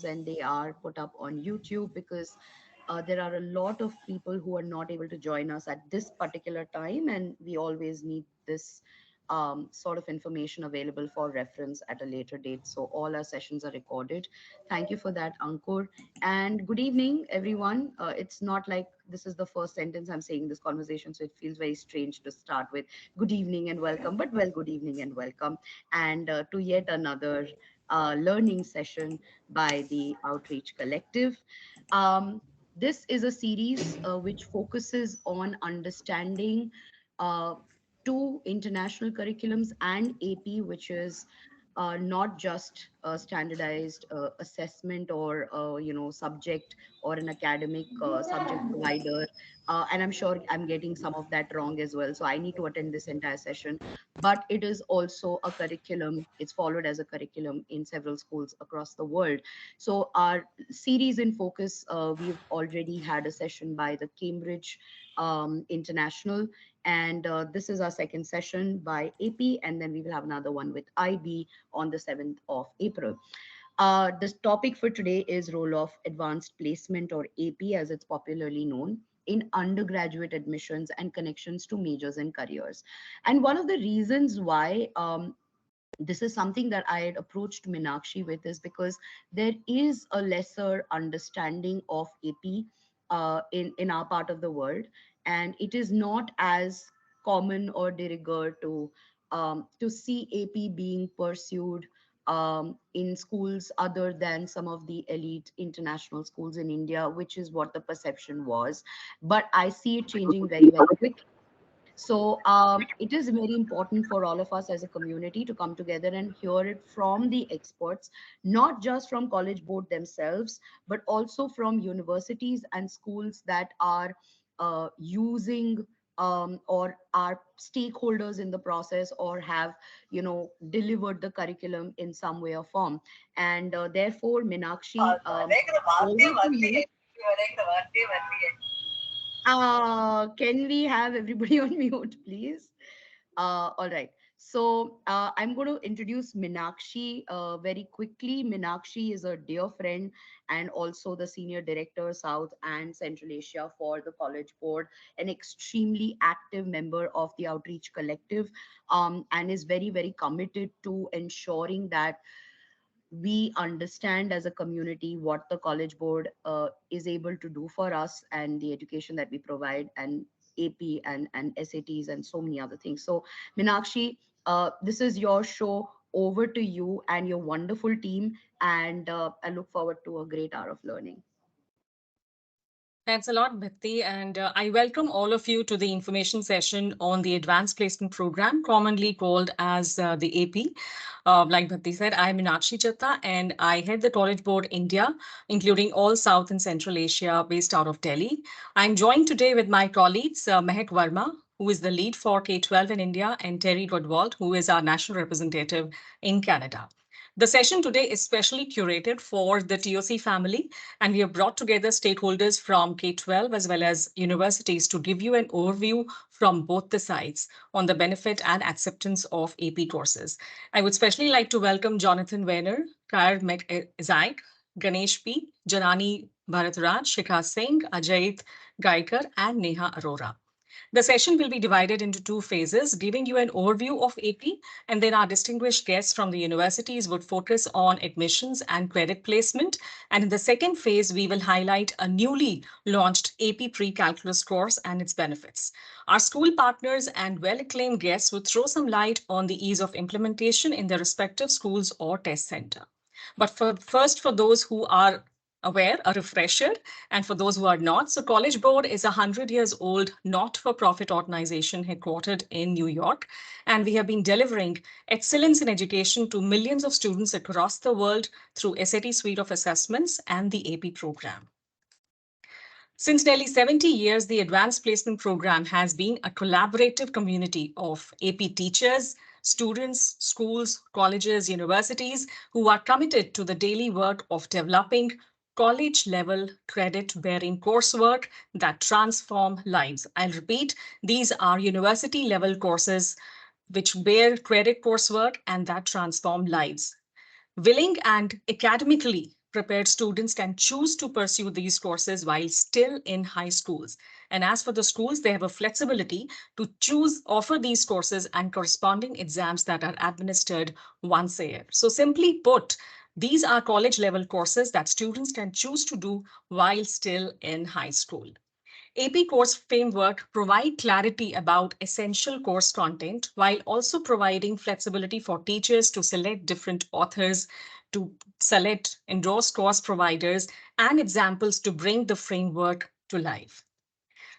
and they are put up on YouTube because there are a lot of people who are not able to join us at this particular time, and we always need this sort of information available for reference at a later date. So all our sessions are recorded. Thank you for that, Ankur. And good evening, everyone. It's not like this is the first sentence I'm saying this conversation, so it feels very strange to start with good evening and welcome, but well, good evening and welcome. And to yet another learning session by the Outreach Collective. Um, this is a series which focuses on understanding uh, two international curriculums and AP, which is not just a standardized assessment or subject or an academic subject provider. And I'm sure I'm getting some of that wrong as well. So I need to attend this entire session. But it is also a curriculum. It's followed as a curriculum in several schools across the world. So our series in focus, we've already had a session by the Cambridge International, and this is our second session by AP, and then we will have another one with IB on the 7th of April. The topic for today is role of advanced placement, or AP as it's popularly known, in undergraduate admissions and connections to majors and careers. And one of the reasons why this is something that I had approached Minakshi with is because there is a lesser understanding of AP in our part of the world, and it is not as common or de rigueur to see AP being pursued in schools other than some of the elite international schools in India, which is what the perception was. But I see it changing very, very quickly. So it is very important for all of us as a community to come together and hear it from the experts, not just from College Board themselves, but also from universities and schools that are using or are stakeholders in the process or have, delivered the curriculum in some way or form. And therefore, Minakshi, over to you. Can we have everybody on mute, please? All right. So I'm going to introduce Minakshi very quickly. Minakshi is a dear friend and also the Senior Director, South and Central Asia for the College Board, an extremely active member of the Outreach Collective, and is very, very committed to ensuring that we understand as a community what the College Board is able to do for us and the education that we provide, and AP and SATs and so many other things. So, Minakshi, this is your show. Over to you and your wonderful team. And I look forward to a great hour of learning. Thanks a lot, Bhakti, and I welcome all of you to the information session on the Advanced Placement Program, commonly called as the AP. Like Bhakti said, I'm Meenakshi Chatta, and I head the College Board India, including all South and Central Asia, based out of Delhi. I'm joined today with my colleagues, Mehak Verma, who is the lead for K-12 in India, and Terry Godwald, who is our national representative in Canada. The session today is specially curated for the TOC family, and we have brought together stakeholders from K-12 as well as universities to give you an overview from both the sides on the benefit and acceptance of AP courses. I would especially like to welcome Jonathan Werner, Kair Zaik, Ganesh P, Janani Bharatraj, Shikha Singh, Ajayit Gaikar, and Neha Arora. The session will be divided into two phases, giving you an overview of AP, and then our distinguished guests from the universities would focus on admissions and credit placement. And in the second phase, we will highlight a newly launched AP pre-calculus course and its benefits. Our school partners and well-acclaimed guests would throw some light on the ease of implementation in their respective schools or test center. But first, for those who are aware, a refresher, and for those who are not, so College Board is a 100 years old not-for-profit organization headquartered in New York, and we have been delivering excellence in education to millions of students across the world through SAT suite of assessments and the AP program. Since nearly 70 years, the Advanced Placement Program has been a collaborative community of AP teachers, students, schools, colleges, universities who are committed to the daily work of developing college-level credit-bearing coursework that transform lives. I'll repeat, these are university-level courses which bear credit coursework and that transform lives. Willing and academically prepared students can choose to pursue these courses while still in high schools. And as for the schools, they have a flexibility to choose, offer these courses and corresponding exams that are administered once a year. So simply put, these are college level courses that students can choose to do while still in high school. AP course framework provide clarity about essential course content while also providing flexibility for teachers to select different authors, to select endorsed course providers, and examples to bring the framework to life.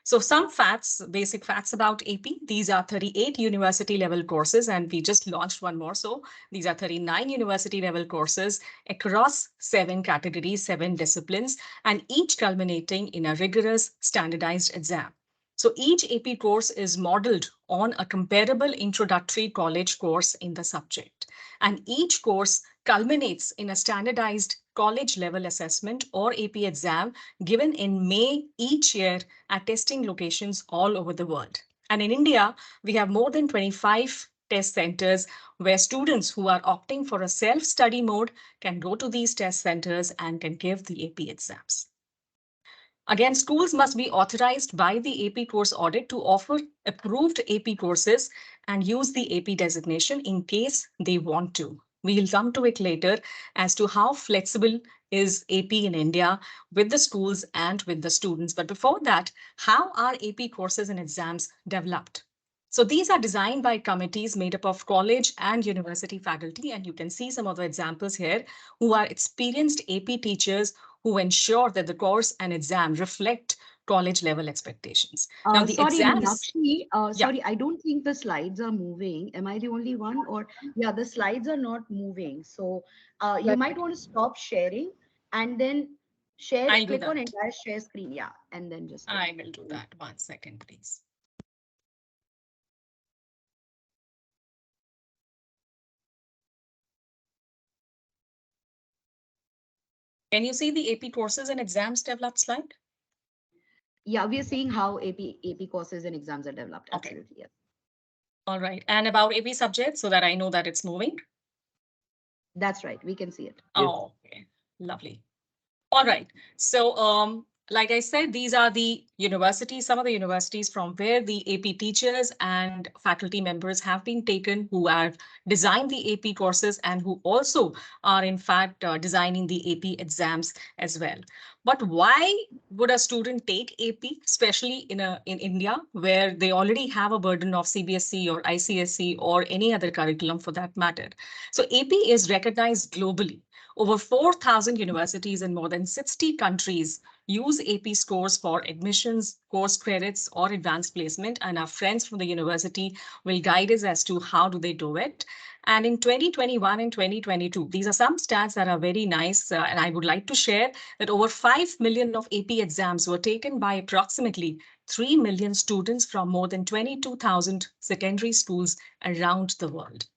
So some facts, basic facts about AP. These are 38 university level courses, and we just launched one more. So these are 39 university level courses across 7 categories, 7 disciplines, and each culminating in a rigorous standardized exam. So each AP course is modeled on a comparable introductory college course in the subject. And each course culminates in a standardized college level assessment or AP exam given in May each year at testing locations all over the world. And in India, we have more than 25 test centers where students who are opting for a self-study mode can go to these test centers and can give the AP exams. Again, schools must be authorized by the AP course audit to offer approved AP courses and use the AP designation in case they want to. We'll come to it later as to how flexible is AP in India with the schools and with the students. But before that, how are AP courses and exams developed? So these are designed by committees made up of college and university faculty, and you can see some of the examples here who are experienced AP teachers who ensure that the course and exam reflect college level expectations. Now, the Sorry, exams, Meenakshi. yeah, Sorry, I don't think the slides are moving. Am I the only one? Or, yeah, the slides are not moving. So, you might want to stop sharing and then share, I'll do click on that. entire share screen. Yeah, and then just go. I will do that. 1 second, please. Can you see the AP courses and exams developed slide? Yeah, we are seeing how AP courses and exams are developed. Okay. Absolutely. Yes. All right. And about AP subjects so that I know that it's moving. That's right. We can see it. Oh, okay. Lovely. All right. So, like I said, these are the universities, some of the universities from where the AP teachers and faculty members have been taken who have designed the AP courses and who also are in fact designing the AP exams as well. But why would a student take AP, especially in India, where they already have a burden of CBSE or ICSE or any other curriculum for that matter? So AP is recognized globally. Over 4,000 universities in more than 60 countries use AP scores for admissions, course credits, or advanced placement. And our friends from the university will guide us as to how do they do it. And in 2021 and 2022, these are some stats that are very nice. And I would like to share that over 5 million of AP exams were taken by approximately 3 million students from more than 22,000 secondary schools around the world.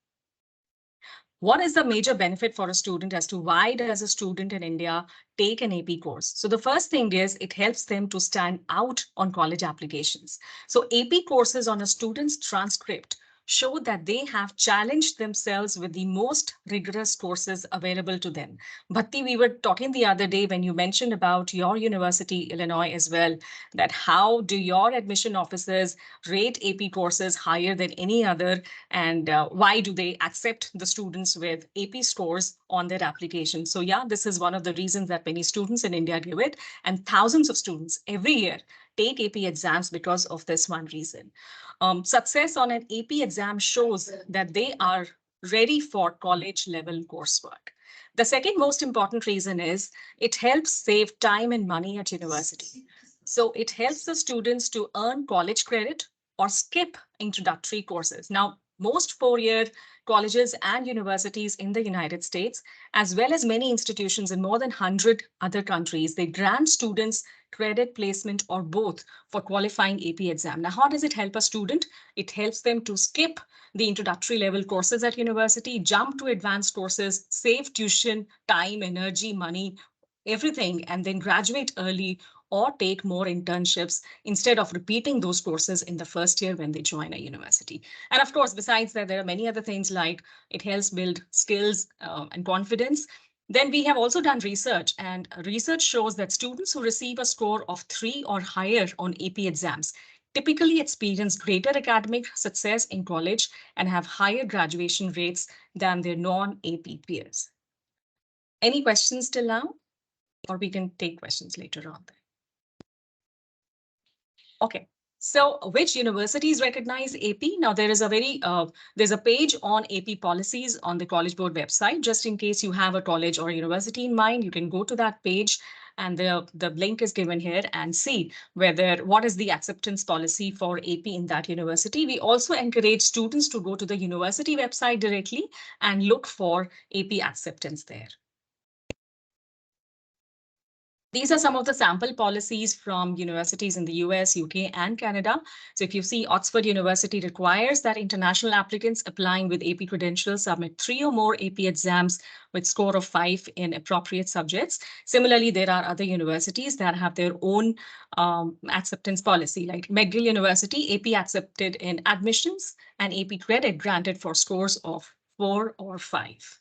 What is the major benefit for a student as to why does a student in India take an AP course? So the first thing is it helps them to stand out on college applications. So AP courses on a student's transcript show that they have challenged themselves with the most rigorous courses available to them. Bhatti, we were talking the other day when you mentioned about your university, Illinois, as well, that how do your admission officers rate AP courses higher than any other, and why do they accept the students with AP scores on their application? So yeah, this is one of the reasons that many students in India give it, and thousands of students every year take AP exams because of this one reason. Success on an AP exam shows that they are ready for college level coursework. The second most important reason is it helps save time and money at university. So it helps the students to earn college credit or skip introductory courses. Now, most four-year colleges and universities in the United States, as well as many institutions in more than 100 other countries, they grant students credit placement or both for qualifying AP exam. Now, how does it help a student? It helps them to skip the introductory level courses at university, jump to advanced courses, save tuition, time, energy, money, everything, and then graduate early or take more internships instead of repeating those courses in the first year when they join a university. And of course, besides that, there are many other things like it helps build skills and confidence. Then we have also done research, and research shows that students who receive a score of 3 or higher on AP exams typically experience greater academic success in college and have higher graduation rates than their non-AP peers. Any questions till now? Or we can take questions later on. Okay. So which universities recognize AP? Now there's a page on AP policies on the College Board website. Just in case you have a college or university in mind, you can go to that page and the link is given here and see what is the acceptance policy for AP in that university. We also encourage students to go to the university website directly and look for AP acceptance there. These are some of the sample policies from universities in the US, UK, and Canada. So if you see, Oxford University requires that international applicants applying with AP credentials submit 3 or more AP exams with score of 5 in appropriate subjects. Similarly, there are other universities that have their own acceptance policy, like McGill University, AP accepted in admissions and AP credit granted for scores of 4 or 5.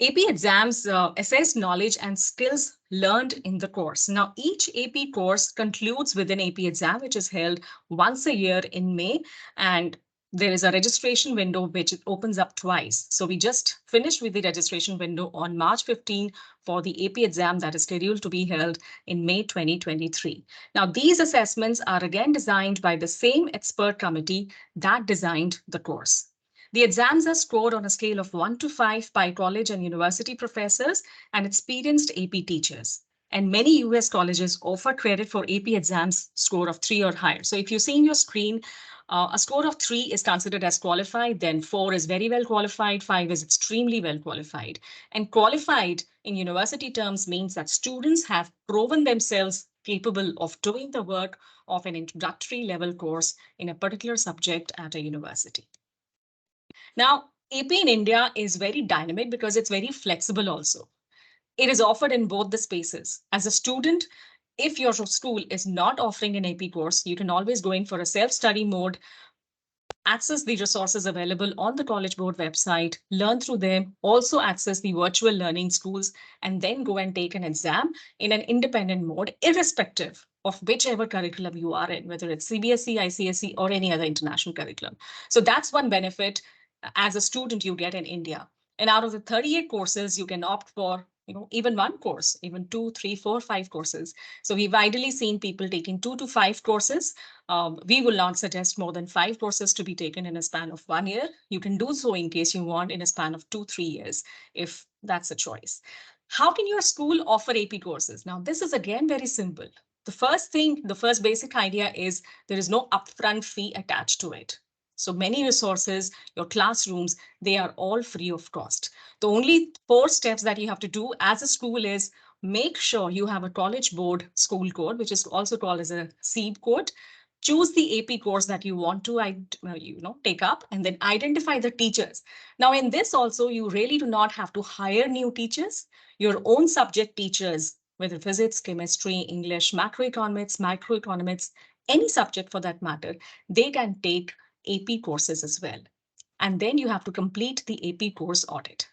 AP exams assess knowledge and skills learned in the course. Now, each AP course concludes with an AP exam, which is held once a year in May, and there is a registration window which opens up twice. So we just finished with the registration window on March 15 for the AP exam that is scheduled to be held in May 2023. Now, these assessments are again designed by the same expert committee that designed the course. The exams are scored on a scale of 1 to 5 by college and university professors and experienced AP teachers. And many US colleges offer credit for AP exams score of 3 or higher. So if you see in your screen, a score of 3 is considered as qualified, then 4 is very well qualified, 5 is extremely well qualified. And qualified in university terms means that students have proven themselves capable of doing the work of an introductory level course in a particular subject at a university. Now, AP in India is very dynamic because it's very flexible also. It is offered in both the spaces. As a student, if your school is not offering an AP course, you can always go in for a self-study mode, access the resources available on the College Board website, learn through them, also access the virtual learning schools, and then go and take an exam in an independent mode, irrespective of whichever curriculum you are in, whether it's CBSE, ICSE, or any other international curriculum. So that's one benefit as a student you get in India. And out of the 38 courses, you can opt for even one course, even 2, 3, 4, 5 courses. So we've ideally seen people taking 2 to 5 courses. We will not suggest more than 5 courses to be taken in a span of 1 year. You can do so in case you want in a span of 2, 3 years, if that's a choice. How can your school offer AP courses? Now, this is again very simple. The first basic idea is there is no upfront fee attached to it. So many resources, your classrooms, they are all free of cost. The only 4 steps that you have to do as a school is make sure you have a College Board school code, which is also called as a SEED code. Choose the AP course that you want to take up, and then identify the teachers. Now, in this also, you really do not have to hire new teachers. Your own subject teachers, whether physics, chemistry, English, microeconomics, any subject for that matter, they can take AP courses as well. And then you have to complete the AP course audit.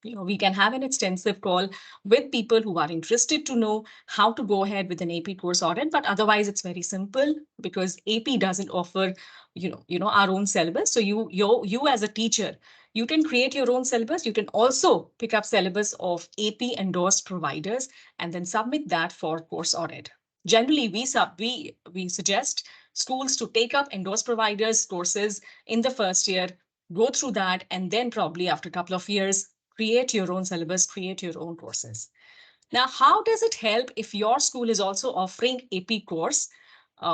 We can have an extensive call with people who are interested to know how to go ahead with an AP course audit, but otherwise it's very simple because AP doesn't offer, our own syllabus. So you as a teacher, you can create your own syllabus. You can also pick up syllabus of AP endorsed providers and then submit that for course audit. Generally, we suggest schools to take up endorsed providers courses in the first year, go through that, and then probably after a couple of years, create your own syllabus, create your own courses. Now, how does it help if your school is also offering AP course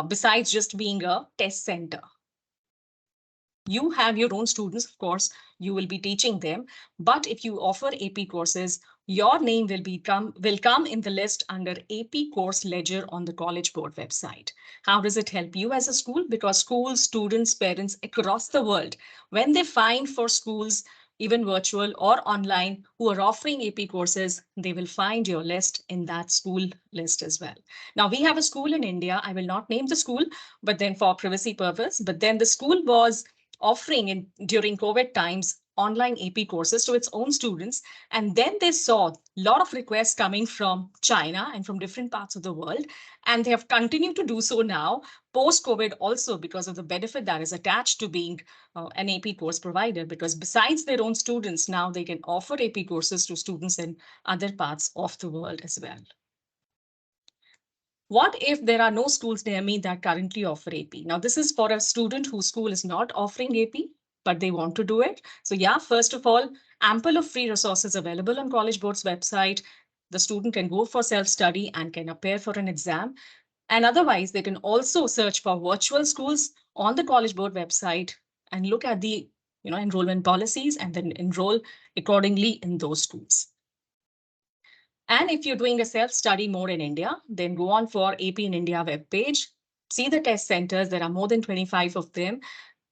besides just being a test center? You have your own students, of course, you will be teaching them. But if you offer AP courses, your name will come in the list under AP course ledger on the College Board website. How does it help you as a school? Because schools, students, parents across the world, when they find for schools, even virtual or online, who are offering AP courses, they will find your list in that school list as well. Now, we have a school in India. I will not name the school, but then for privacy purpose, but then the school was offering during COVID times online AP courses to its own students. And then they saw a lot of requests coming from China and from different parts of the world. And they have continued to do so now, post COVID, also because of the benefit that is attached to being an AP course provider. Because besides their own students, now they can offer AP courses to students in other parts of the world as well. What if there are no schools near me that currently offer AP? Now, this is for a student whose school is not offering AP, but they want to do it. So yeah, first of all, ample of free resources available on College Board's website. The student can go for self-study and can appear for an exam. And otherwise, they can also search for virtual schools on the College Board website and look at the enrollment policies and then enroll accordingly in those schools. And if you're doing a self-study mode in India, then go on for AP in India webpage, see the test centers. There are more than 25 of them.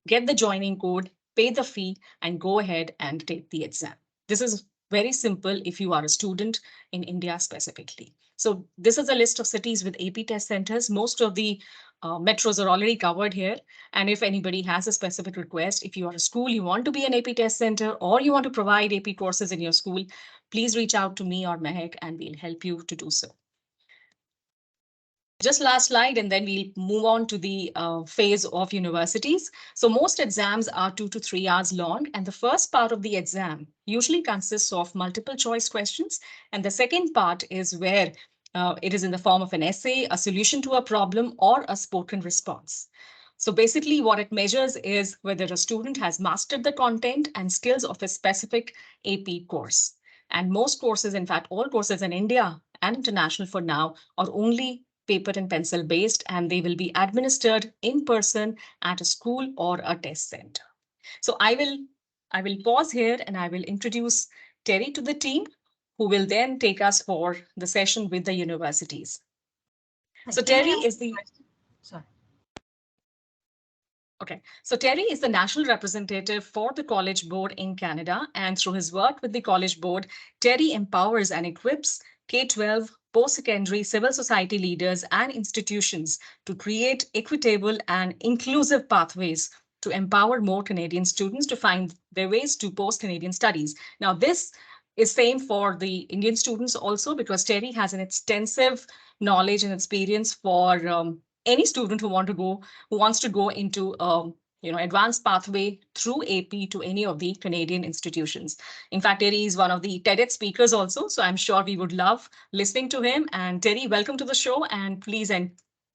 Get the joining code, pay the fee, and go ahead and take the exam. This is very simple if you are a student in India specifically. So this is a list of cities with AP test centers. Most of the metros are already covered here. And if anybody has a specific request, if you are a school, you want to be an AP test center, or you want to provide AP courses in your school, please reach out to me or Mehak and we'll help you to do so. Just last slide, and then we'll move on to the phase of universities. So most exams are 2 to 3 hours long, and the first part of the exam usually consists of multiple choice questions. And the second part is where it is in the form of an essay, a solution to a problem, or a spoken response. So basically what it measures is whether a student has mastered the content and skills of a specific AP course. And most courses, in fact, all courses in India and international for now, are only paper and pencil based, and they will be administered in person at a school or a test center. So I will pause here and I will introduce Terry to the team, who will then take us for the session with the universities. So Terry is the Sorry. Okay, so Terry is the national representative for the College Board in Canada, and through his work with the College Board, Terry empowers and equips K-12, post-secondary civil society leaders and institutions to create equitable and inclusive pathways to empower more Canadian students to find their ways to post-Canadian studies. Now, this is same for the Indian students also, because Terry has an extensive knowledge and experience for any student who wants to go into advanced pathway through AP to any of the Canadian institutions. In fact, Terry is one of the TEDx speakers also, so I'm sure we would love listening to him. And Terry, welcome to the show, and please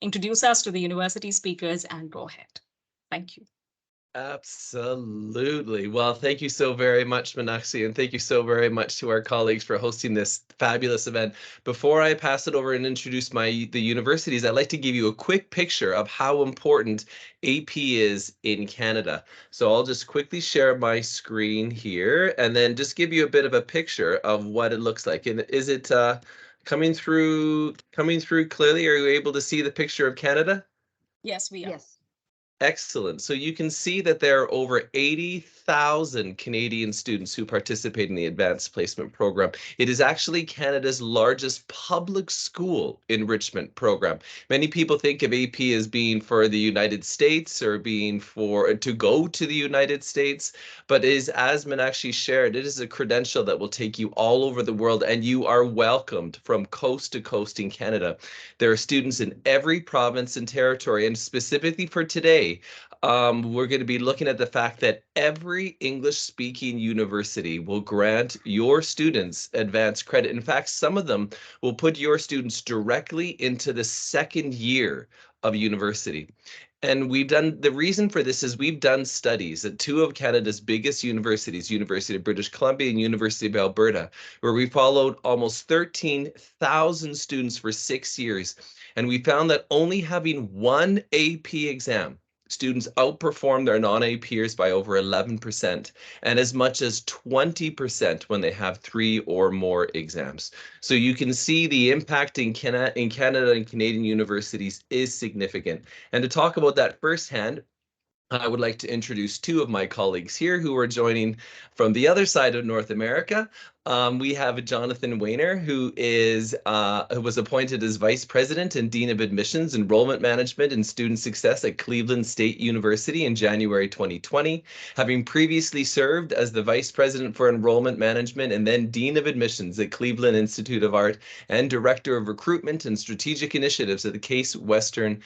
introduce us to the university speakers and go ahead. Thank you. Absolutely. Well, thank you so very much, Meenakshi, and thank you so very much to our colleagues for hosting this fabulous event. Before I pass it over and introduce the universities, I'd like to give you a quick picture of how important AP is in Canada. So I'll just quickly share my screen here and then just give you a bit of a picture of what it looks like. And is it coming through clearly? Are you able to see the picture of Canada? Yes, we are. Yes. Excellent. So you can see that there are over 80,000 Canadian students who participate in the Advanced Placement Program. It is actually Canada's largest public school enrichment program. Many people think of AP as being for the United States or being for to go to the United States, but is, as Meenakshi shared, it is a credential that will take you all over the world, and you are welcomed from coast to coast in Canada. There are students in every province and territory, and specifically for today, we're going to be looking at the fact that every English-speaking university will grant your students advanced credit. In fact, some of them will put your students directly into the second year of university. And the reason for this is we've done studies at two of Canada's biggest universities, University of British Columbia and University of Alberta, where we followed almost 13,000 students for 6 years. And we found that only having one AP exam, students outperform their non-A peers by over 11% and as much as 20% when they have 3 or more exams. So you can see the impact in Canada and Canadian universities is significant. And to talk about that firsthand, I would like to introduce two of my colleagues here who are joining from the other side of North America. We have Jonathan Weiner, who was appointed as Vice President and Dean of Admissions, Enrollment Management, and Student Success at Cleveland State University in January 2020, having previously served as the Vice President for Enrollment Management and then Dean of Admissions at Cleveland Institute of Art and Director of Recruitment and Strategic Initiatives at the Case Western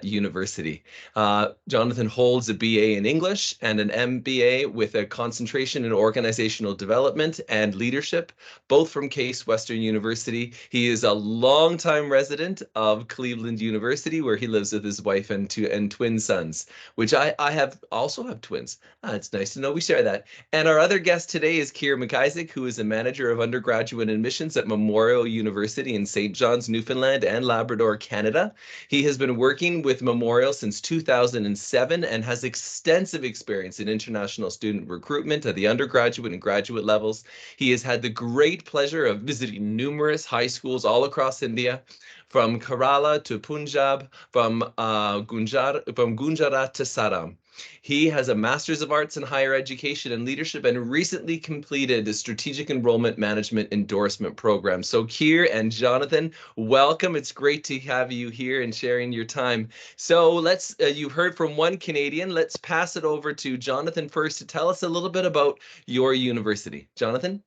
University. Jonathan holds a BA in English and an MBA with a concentration in organizational development and leadership, both from Case Western University. He is a longtime resident of Cleveland University, where he lives with his wife and twin sons, which I also have twins. It's nice to know we share that. And our other guest today is Keir McIsaac, who is a manager of undergraduate admissions at Memorial University in St. John's, Newfoundland and Labrador, Canada. He has been working with Memorial since 2007 and has extensive experience in international student recruitment at the undergraduate and graduate levels. He has had the great pleasure of visiting numerous high schools all across India, from Kerala to Punjab, from Gujarat to Saram. He has a Master's of Arts in Higher Education and Leadership and recently completed the Strategic Enrollment Management Endorsement Program. So Keir and Jonathan, welcome. It's great to have you here and sharing your time. So let's, you heard from one Canadian. Let's pass it over to Jonathan first to tell us a little bit about your university. Jonathan?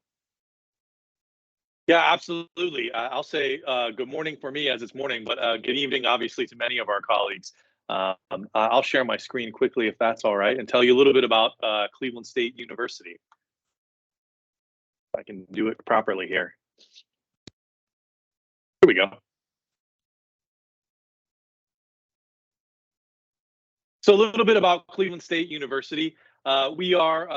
Yeah, absolutely. I'll say good morning for me as it's morning, but good evening, obviously, to many of our colleagues. I'll share my screen quickly, if that's all right, and tell you a little bit about Cleveland State University. If I can do it properly here. Here we go. So a little bit about Cleveland State University. We are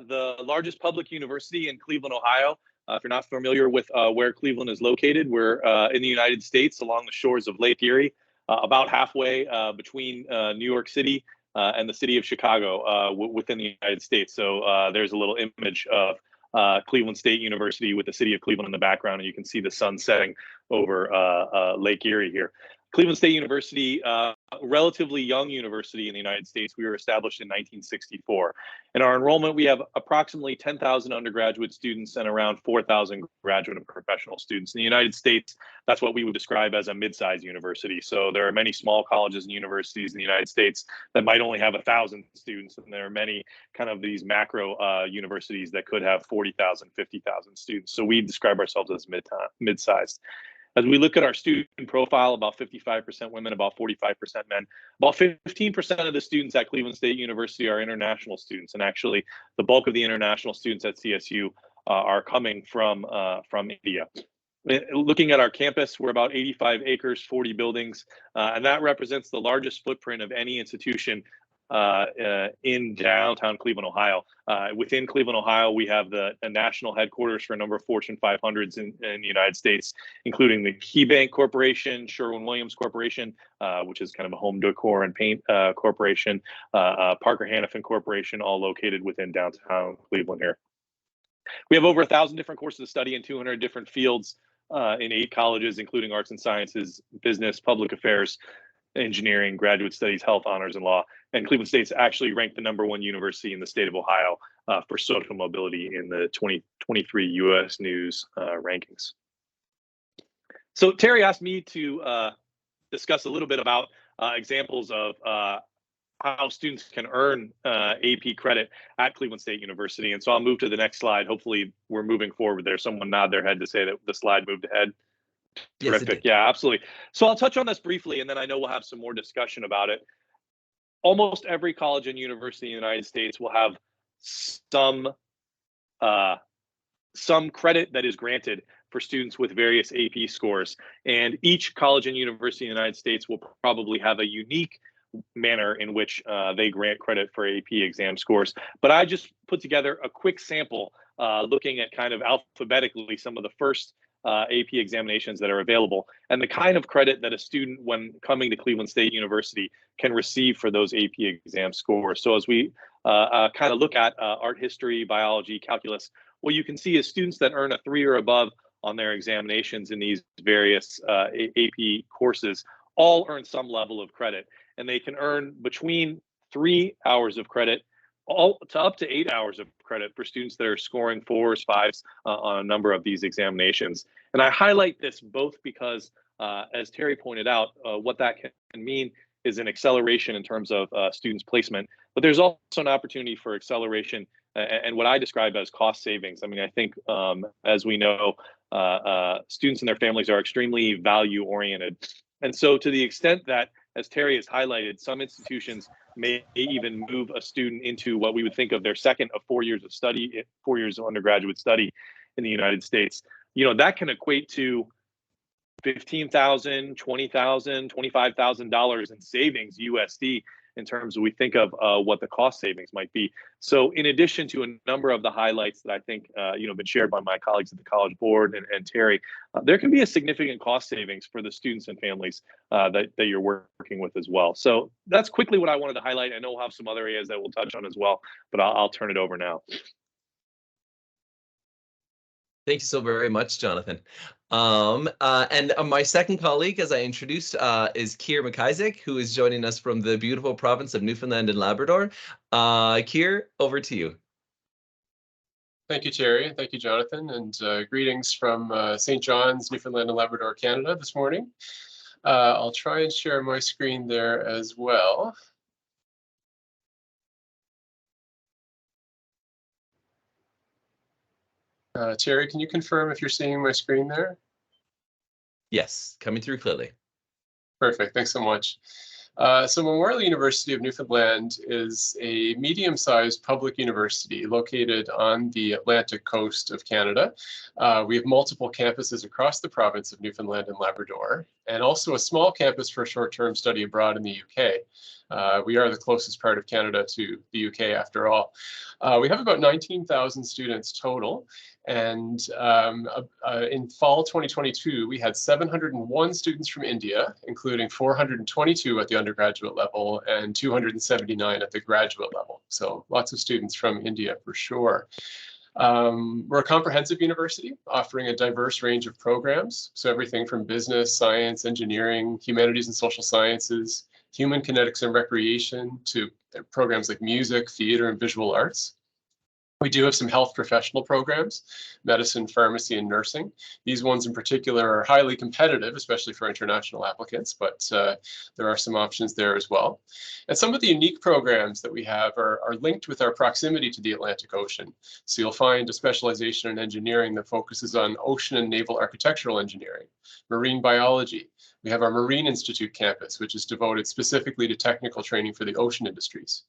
the largest public university in Cleveland, Ohio. If you're not familiar with where Cleveland is located, we're in the United States along the shores of Lake Erie, about halfway between New York City and the city of Chicago within the United States. So there's a little image of Cleveland State University with the city of Cleveland in the background, and you can see the sun setting over Lake Erie here. Cleveland State University, relatively young university in the United States. We were established in 1964. In our enrollment, we have approximately 10,000 undergraduate students and around 4,000 graduate and professional students. In the United States, that's what we would describe as a mid-sized university. So there are many small colleges and universities in the United States that might only have 1,000 students, and there are many kind of these macro universities that could have 40,000, 50,000 students. So we describe ourselves as mid-sized. As we look at our student profile, about 55% women, about 45% men, about 15% of the students at Cleveland State University are international students. And actually, the bulk of the international students at CSU are coming from India. Looking at our campus, we're about 85 acres, 40 buildings, and that represents the largest footprint of any institution in downtown Cleveland, Ohio. Within Cleveland, Ohio, we have the national headquarters for a number of Fortune 500s in the United States, including the KeyBank Corporation, Sherwin-Williams Corporation, which is kind of a home decor and paint corporation, Parker Hannifin Corporation, all located within downtown Cleveland here. We have over 1,000 different courses of study in 200 different fields in 8 colleges, including arts and sciences, business, public affairs, engineering, graduate studies, health, honors, and law. And Cleveland State's actually ranked the #1 university in the state of Ohio for social mobility in the 2023 U.S. News rankings. So Terry asked me to discuss a little bit about examples of how students can earn AP credit at Cleveland State University. And so I'll move to the next slide. Hopefully we're moving forward there. Someone nod their head to say that the slide moved ahead. Yes, Terrific. Yeah, absolutely. So I'll touch on this briefly, and then I know we'll have some more discussion about it. Almost every college and university in the United States will have some credit that is granted for students with various AP scores. And each college and university in the United States will probably have a unique manner in which they grant credit for AP exam scores. But I just put together a quick sample looking at kind of alphabetically some of the first AP examinations that are available and the kind of credit that a student when coming to Cleveland State University can receive for those AP exam scores. So as we kind of look at art history, biology, calculus, what you can see is students that earn a 3 or above on their examinations in these various AP courses all earn some level of credit, and they can earn between 3 hours of credit all to up to 8 hours of credit for students that are scoring 4s, 5s on a number of these examinations. And I highlight this both because, as Terry pointed out, what that can mean is an acceleration in terms of students' placement, but there's also an opportunity for acceleration and what I describe as cost savings. I mean, I think, as we know, students and their families are extremely value oriented. And so to the extent that, as Terry has highlighted, some institutions may even move a student into what we would think of their second of 4 years of study, 4 years of undergraduate study in the United States, that can equate to $15,000, $20,000, $25,000 in savings USD in terms of we think of what the cost savings might be. So in addition to a number of the highlights that I think been shared by my colleagues at the College Board and Terry, there can be a significant cost savings for the students and families that you're working with as well. So that's quickly what I wanted to highlight. I know we'll have some other areas that we'll touch on as well, but I'll turn it over now. Thank you so very much, Jonathan. And my second colleague, as I introduced, is Keir McIsaac, who is joining us from the beautiful province of Newfoundland and Labrador. Keir, over to you. Thank you, Terry, and thank you, Jonathan, and greetings from St. John's, Newfoundland and Labrador, Canada this morning. I'll try and share my screen there as well. Terry, can you confirm if you're seeing my screen there? Yes, coming through clearly. Perfect, thanks so much. So Memorial University of Newfoundland is a medium-sized public university located on the Atlantic coast of Canada. We have multiple campuses across the province of Newfoundland and Labrador, and also a small campus for short-term study abroad in the UK. We are the closest part of Canada to the UK after all. We have about 19,000 students total, and in fall 2022, we had 701 students from India, including 422 at the undergraduate level and 279 at the graduate level. So lots of students from India for sure. We're a comprehensive university offering a diverse range of programs. So everything from business, science, engineering, humanities and social sciences, human kinetics and recreation, to programs like music, theater, and visual arts. We do have some health professional programs, medicine, pharmacy, and nursing. These ones in particular are highly competitive, especially for international applicants, but there are some options there as well. And some of the unique programs that we have are linked with our proximity to the Atlantic Ocean. So you'll find a specialization in engineering that focuses on ocean and naval architectural engineering, marine biology. We have our Marine Institute campus, which is devoted specifically to technical training for the ocean industries.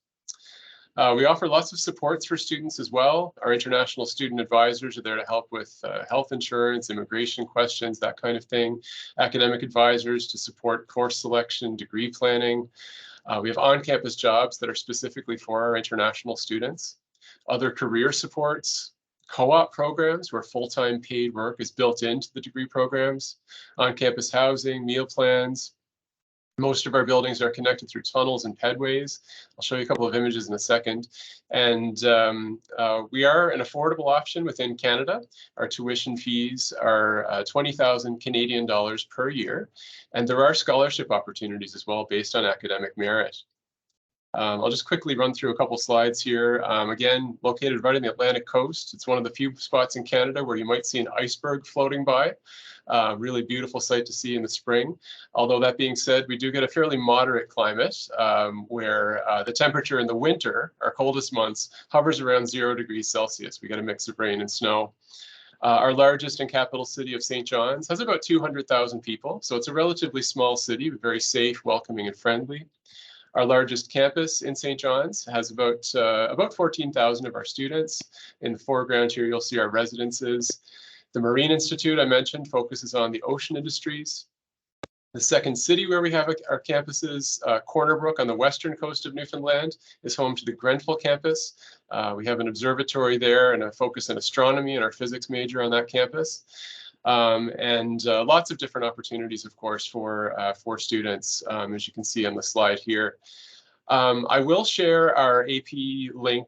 We offer lots of supports for students as well. Our international student advisors are there to help with health insurance, immigration questions, that kind of thing. Academic advisors to support course selection, degree planning. We have on-campus jobs that are specifically for our international students. Other career supports, co-op programs where full-time paid work is built into the degree programs, on-campus housing, meal plans. Most of our buildings are connected through tunnels and pedways. I'll show you a couple of images in a second. And we are an affordable option within Canada. Our tuition fees are 20,000 Canadian dollars per year. And there are scholarship opportunities as well based on academic merit. I'll just quickly run through a couple slides here. Again, located right on the Atlantic coast. It's one of the few spots in Canada where you might see an iceberg floating by. Really beautiful sight to see in the spring. Although that being said, we do get a fairly moderate climate where the temperature in the winter, our coldest months, hovers around 0 degrees Celsius. We get a mix of rain and snow. Our largest and capital city of St. John's has about 200,000 people. So it's a relatively small city, but very safe, welcoming, and friendly. Our largest campus in St. John's has about 14,000 of our students. In the foreground here, you'll see our residences. The Marine Institute I mentioned focuses on the ocean industries. The second city where we have our campuses, Corner Brook on the western coast of Newfoundland, is home to the Grenfell campus. We have an observatory there and a focus on astronomy and our physics major on that campus. And lots of different opportunities, of course, for students, as you can see on the slide here. I will share our AP link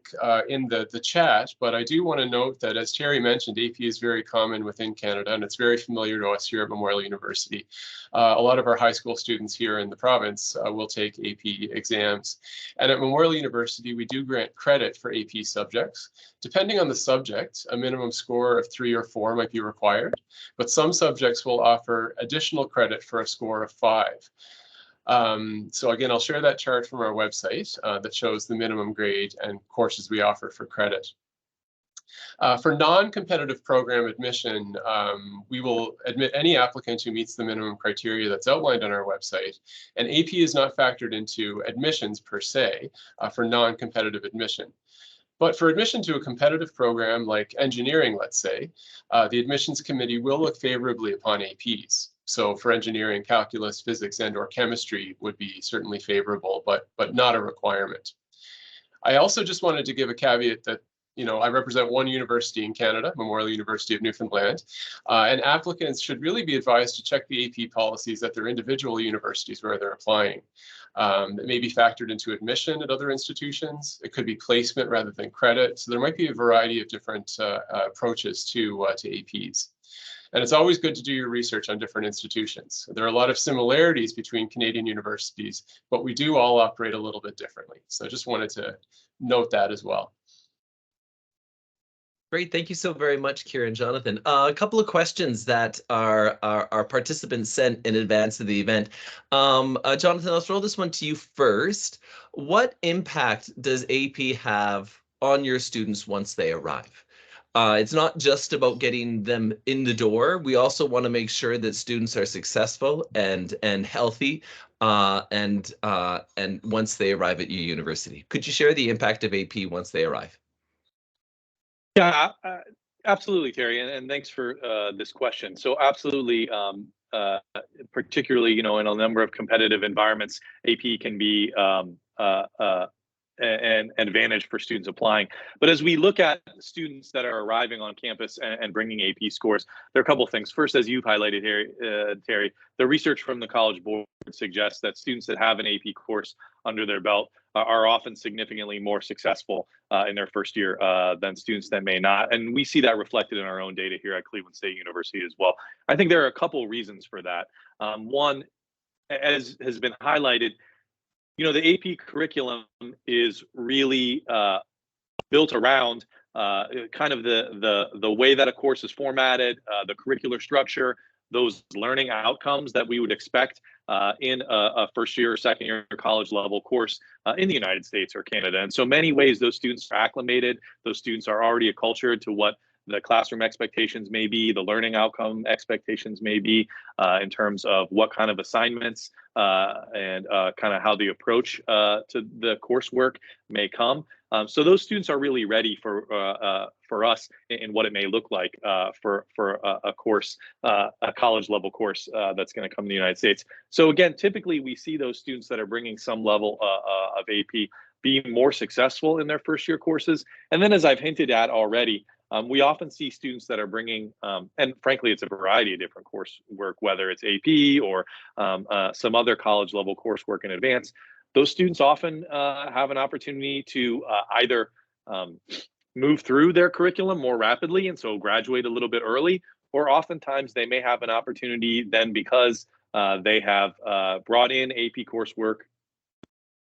in the chat, but I do want to note that, as Terry mentioned, AP is very common within Canada, and it's very familiar to us here at Memorial University. A lot of our high school students here in the province will take AP exams. And at Memorial University, we do grant credit for AP subjects. Depending on the subject, a minimum score of 3 or 4 might be required, but some subjects will offer additional credit for a score of 5. So again, I'll share that chart from our website that shows the minimum grade and courses we offer for credit. For non-competitive program admission, we will admit any applicant who meets the minimum criteria that's outlined on our website, and AP is not factored into admissions per se for non-competitive admission. But for admission to a competitive program like engineering, let's say, the admissions committee will look favorably upon APs. So for engineering, calculus, physics, and/or chemistry would be certainly favorable, but not a requirement. I also just wanted to give a caveat that, you know, I represent one university in Canada, Memorial University of Newfoundland, and applicants should really be advised to check the AP policies at their individual universities where they're applying. It may be factored into admission at other institutions. It could be placement rather than credit. So there might be a variety of different approaches to APs. And it's always good to do your research on different institutions. There are a lot of similarities between Canadian universities, but we do all operate a little bit differently. So I just wanted to note that as well. Great, thank you so very much, Kira and Jonathan. A couple of questions that our participants sent in advance of the event. Jonathan, I'll throw this one to you first. What impact does AP have on your students once they arrive? It's not just about getting them in the door. We also want to make sure that students are successful and healthy and once they arrive at your university. Could you share the impact of AP once they arrive? Yeah, absolutely, Terry, and thanks for this question. So absolutely, particularly, you know, in a number of competitive environments, AP can be an advantage for students applying. But as we look at students that are arriving on campus and bringing AP scores, there are a couple of things. First, as you've highlighted here, Terry, the research from the College Board suggests that students that have an AP course under their belt are often significantly more successful in their first year than students that may not. And we see that reflected in our own data here at Cleveland State University as well. I think there are a couple of reasons for that. One, as has been highlighted, you know, the AP curriculum is really built around kind of the way that a course is formatted, the curricular structure, those learning outcomes that we would expect in a first year or second year college level course in the United States or Canada. And so many ways those students are acclimated, those students are already acculturated to what the classroom expectations may be, the learning outcome expectations may be in terms of what kind of assignments and kind of how the approach to the coursework may come. So those students are really ready for us in what it may look like for a course, a college level course that's going to come in the United States. So again, typically we see those students that are bringing some level of AP being more successful in their first year courses. And then as I've hinted at already, we often see students that are bringing, and frankly, it's a variety of different coursework, whether it's AP or some other college level coursework in advance. Those students often have an opportunity to either move through their curriculum more rapidly and so graduate a little bit early, or oftentimes they may have an opportunity then because they have brought in AP coursework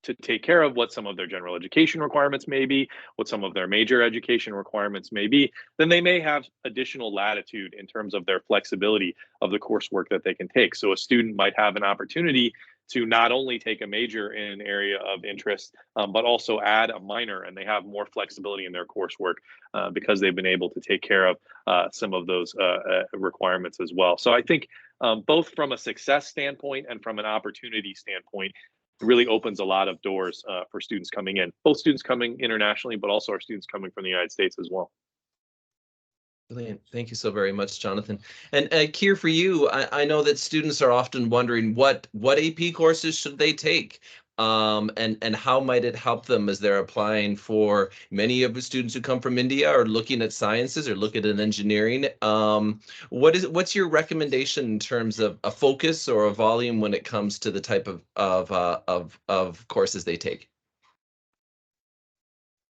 to take care of what some of their general education requirements may be, what some of their major education requirements may be, then they may have additional latitude in terms of their flexibility of the coursework that they can take. So a student might have an opportunity to not only take a major in an area of interest, but also add a minor, and they have more flexibility in their coursework because they've been able to take care of some of those requirements as well. So I think both from a success standpoint and from an opportunity standpoint, it really opens a lot of doors for students coming in, both students coming internationally, but also our students coming from the United States as well. Brilliant. Thank you so very much, Jonathan. And Keir, for you, I know that students are often wondering what AP courses should they take, and how might it help them as they're applying for many of the students who come from India or looking at sciences or looking at engineering. What's your recommendation in terms of a focus or a volume when it comes to the type of courses they take?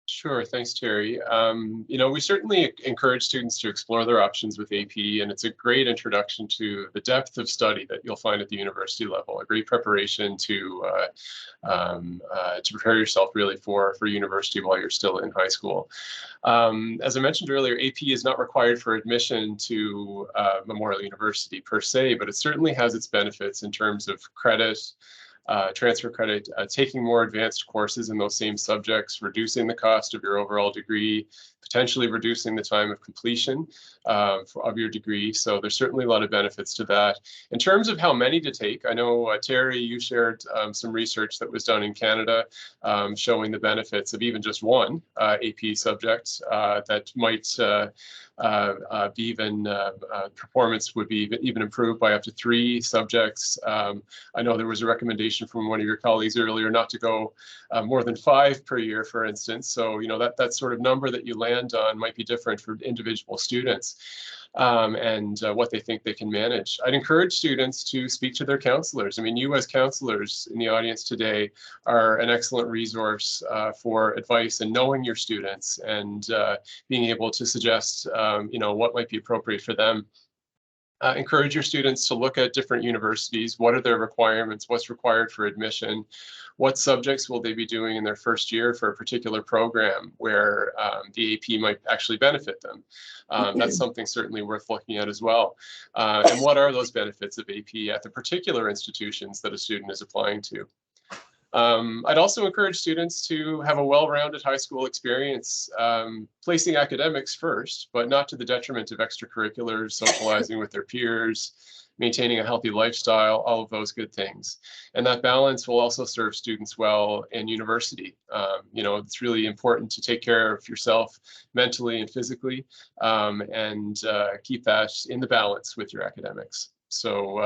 Sure, thanks, Terry. We certainly encourage students to explore their options with AP, and it's a great introduction to the depth of study that you'll find at the university level, a great preparation to prepare yourself really for university while you're still in high school. As I mentioned earlier, AP is not required for admission to Memorial University per se, but it certainly has its benefits in terms of credit, transfer credit, taking more advanced courses in those same subjects, reducing the cost of your overall degree, potentially reducing the time of completion of your degree. So there's certainly a lot of benefits to that. In terms of how many to take, I know, Terry, you shared some research that was done in Canada showing the benefits of even just one AP subject that might be even performance would be even improved by up to 3 subjects. I know there was a recommendation from one of your colleagues earlier not to go more than 5 per year, for instance. So, that sort of number that you land on might be different for individual students and what they think they can manage. I'd encourage students to speak to their counselors. I mean, you as counselors in the audience today are an excellent resource for advice and knowing your students and being able to suggest, what might be appropriate for them. Encourage your students to look at different universities. What are their requirements? What's required for admission? What subjects will they be doing in their first year for a particular program where the AP might actually benefit them? That's something certainly worth looking at as well. And what are those benefits of AP at the particular institutions that a student is applying to? I'd also encourage students to have a well-rounded high school experience, placing academics first, but not to the detriment of extracurriculars, socializing with their peers, maintaining a healthy lifestyle, all of those good things. And that balance will also serve students well in university. It's really important to take care of yourself mentally and physically and keep that in the balance with your academics. So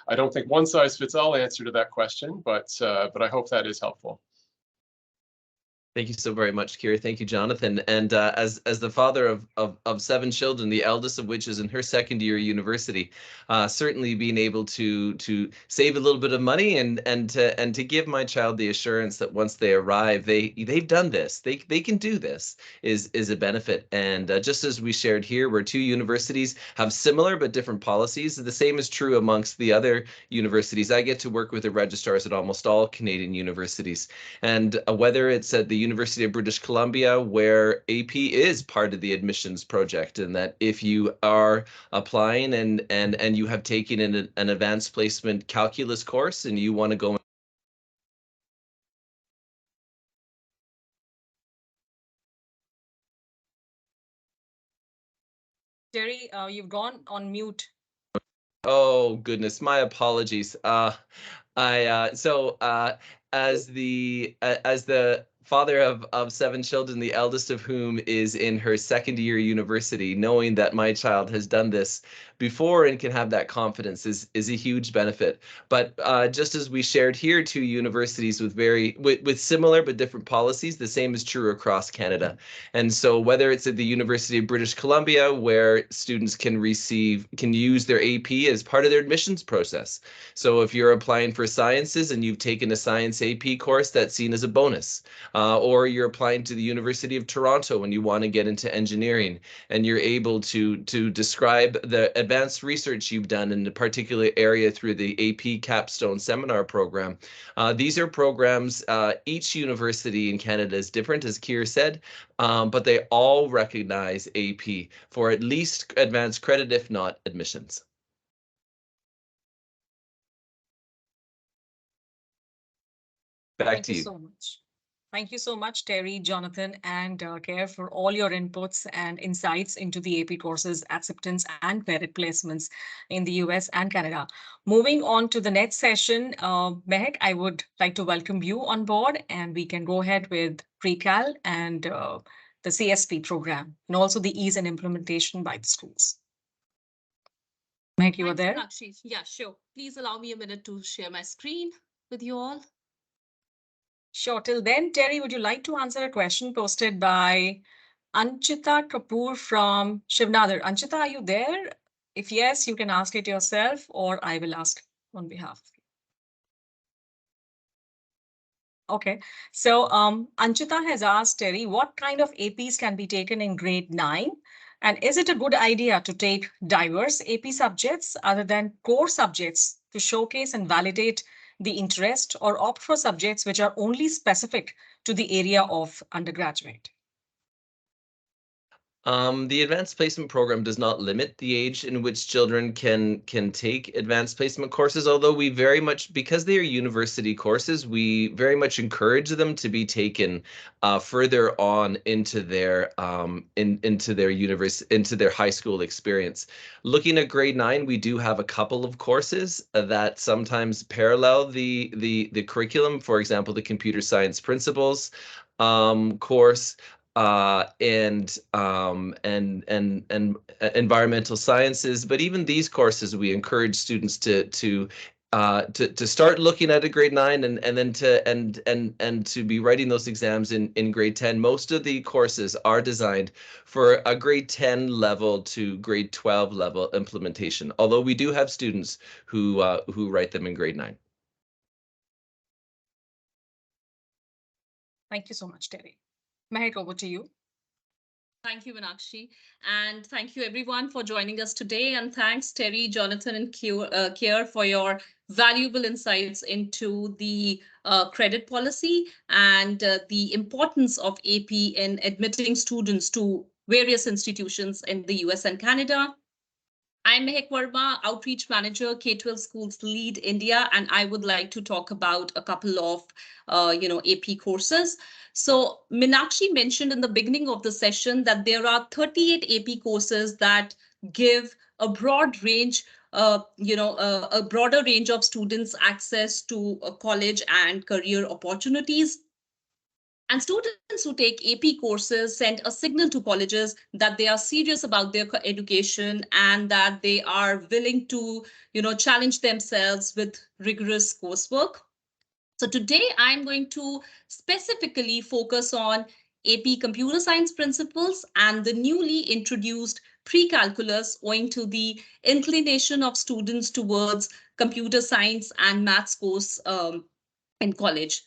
I don't think one size fits all answer to that question, but I hope that is helpful. Thank you so very much, Kira. Thank you, Jonathan. And as the father of 7 children, the eldest of which is in her second year university, certainly being able to save a little bit of money and to give my child the assurance that once they arrive, they've done this, they can do this is a benefit. And just as we shared here, where 2 universities have similar but different policies, the same is true amongst the other universities. I get to work with the registrars at almost all Canadian universities, and whether it's at the University of British Columbia, where AP is part of the admissions project, and that if you are applying and you have taken an advanced placement calculus course and you want to go Jerry, you've gone on mute. Oh goodness, my apologies. As the father of 7 children, the eldest of whom is in her second year university, knowing that my child has done this before and can have that confidence is a huge benefit. But just as we shared here, 2 universities with similar but different policies, the same is true across Canada. And so whether it's at the University of British Columbia, where students can use their AP as part of their admissions process. So if you're applying for sciences and you've taken a science AP course, that's seen as a bonus. Or you're applying to the University of Toronto and you want to get into engineering, and you're able to describe the advanced research you've done in a particular area through the AP Capstone Seminar Program. These are programs, each university in Canada is different, as Keir said, but they all recognize AP for at least advanced credit, if not admissions. Back to you. Thank you so much. Thank you so much, Terry, Jonathan, and Care, for all your inputs and insights into the AP courses, acceptance, and credit placements in the US and Canada. Moving on to the next session, Mehek, I would like to welcome you on board, and we can go ahead with pre-cal and the CSP program, and also the ease and implementation by the schools. Mehek, you are there? Sakshi. Yeah, sure. Please allow me a minute to share my screen with you all. Sure. Till then, Terry, would you like to answer a question posted by Anchita Kapoor from Shivnadar? Anchita, are you there? If yes, you can ask it yourself, or I will ask on behalf of you. Okay. So Anchita has asked Terry, what kind of APs can be taken in grade 9? And is it a good idea to take diverse AP subjects other than core subjects to showcase and validate the interest, or opt for subjects which are only specific to the area of undergraduate? The advanced placement program does not limit the age in which children can take advanced placement courses, although we very much, because they are university courses, we very much encourage them to be taken further on into their into their high school experience. Looking at grade 9, we do have a couple of courses that sometimes parallel the curriculum. For example, the computer science principles course, and environmental sciences. But even these courses, we encourage students to start looking at a grade 9 and then to be writing those exams in grade 10. Most of the courses are designed for a grade 10 level to grade 12 level implementation, although we do have students who write them in grade 9. Thank you so much, Terry. Mehak, over to you. Thank you, Meenakshi. And thank you, everyone, for joining us today. And thanks, Terry, Jonathan, and Kier for your valuable insights into the credit policy and the importance of AP in admitting students to various institutions in the US and Canada. I'm Mehak Verma, Outreach Manager, K-12 Schools Lead India, and I would like to talk about a couple of, AP courses. So Meenakshi mentioned in the beginning of the session that there are 38 AP courses that give a broad range, a broader range of students access to college and career opportunities. And students who take AP courses send a signal to colleges that they are serious about their education and that they are willing to, challenge themselves with rigorous coursework. So today I'm going to specifically focus on AP Computer Science Principles and the newly introduced pre-calculus, owing to the inclination of students towards computer science and maths course in college.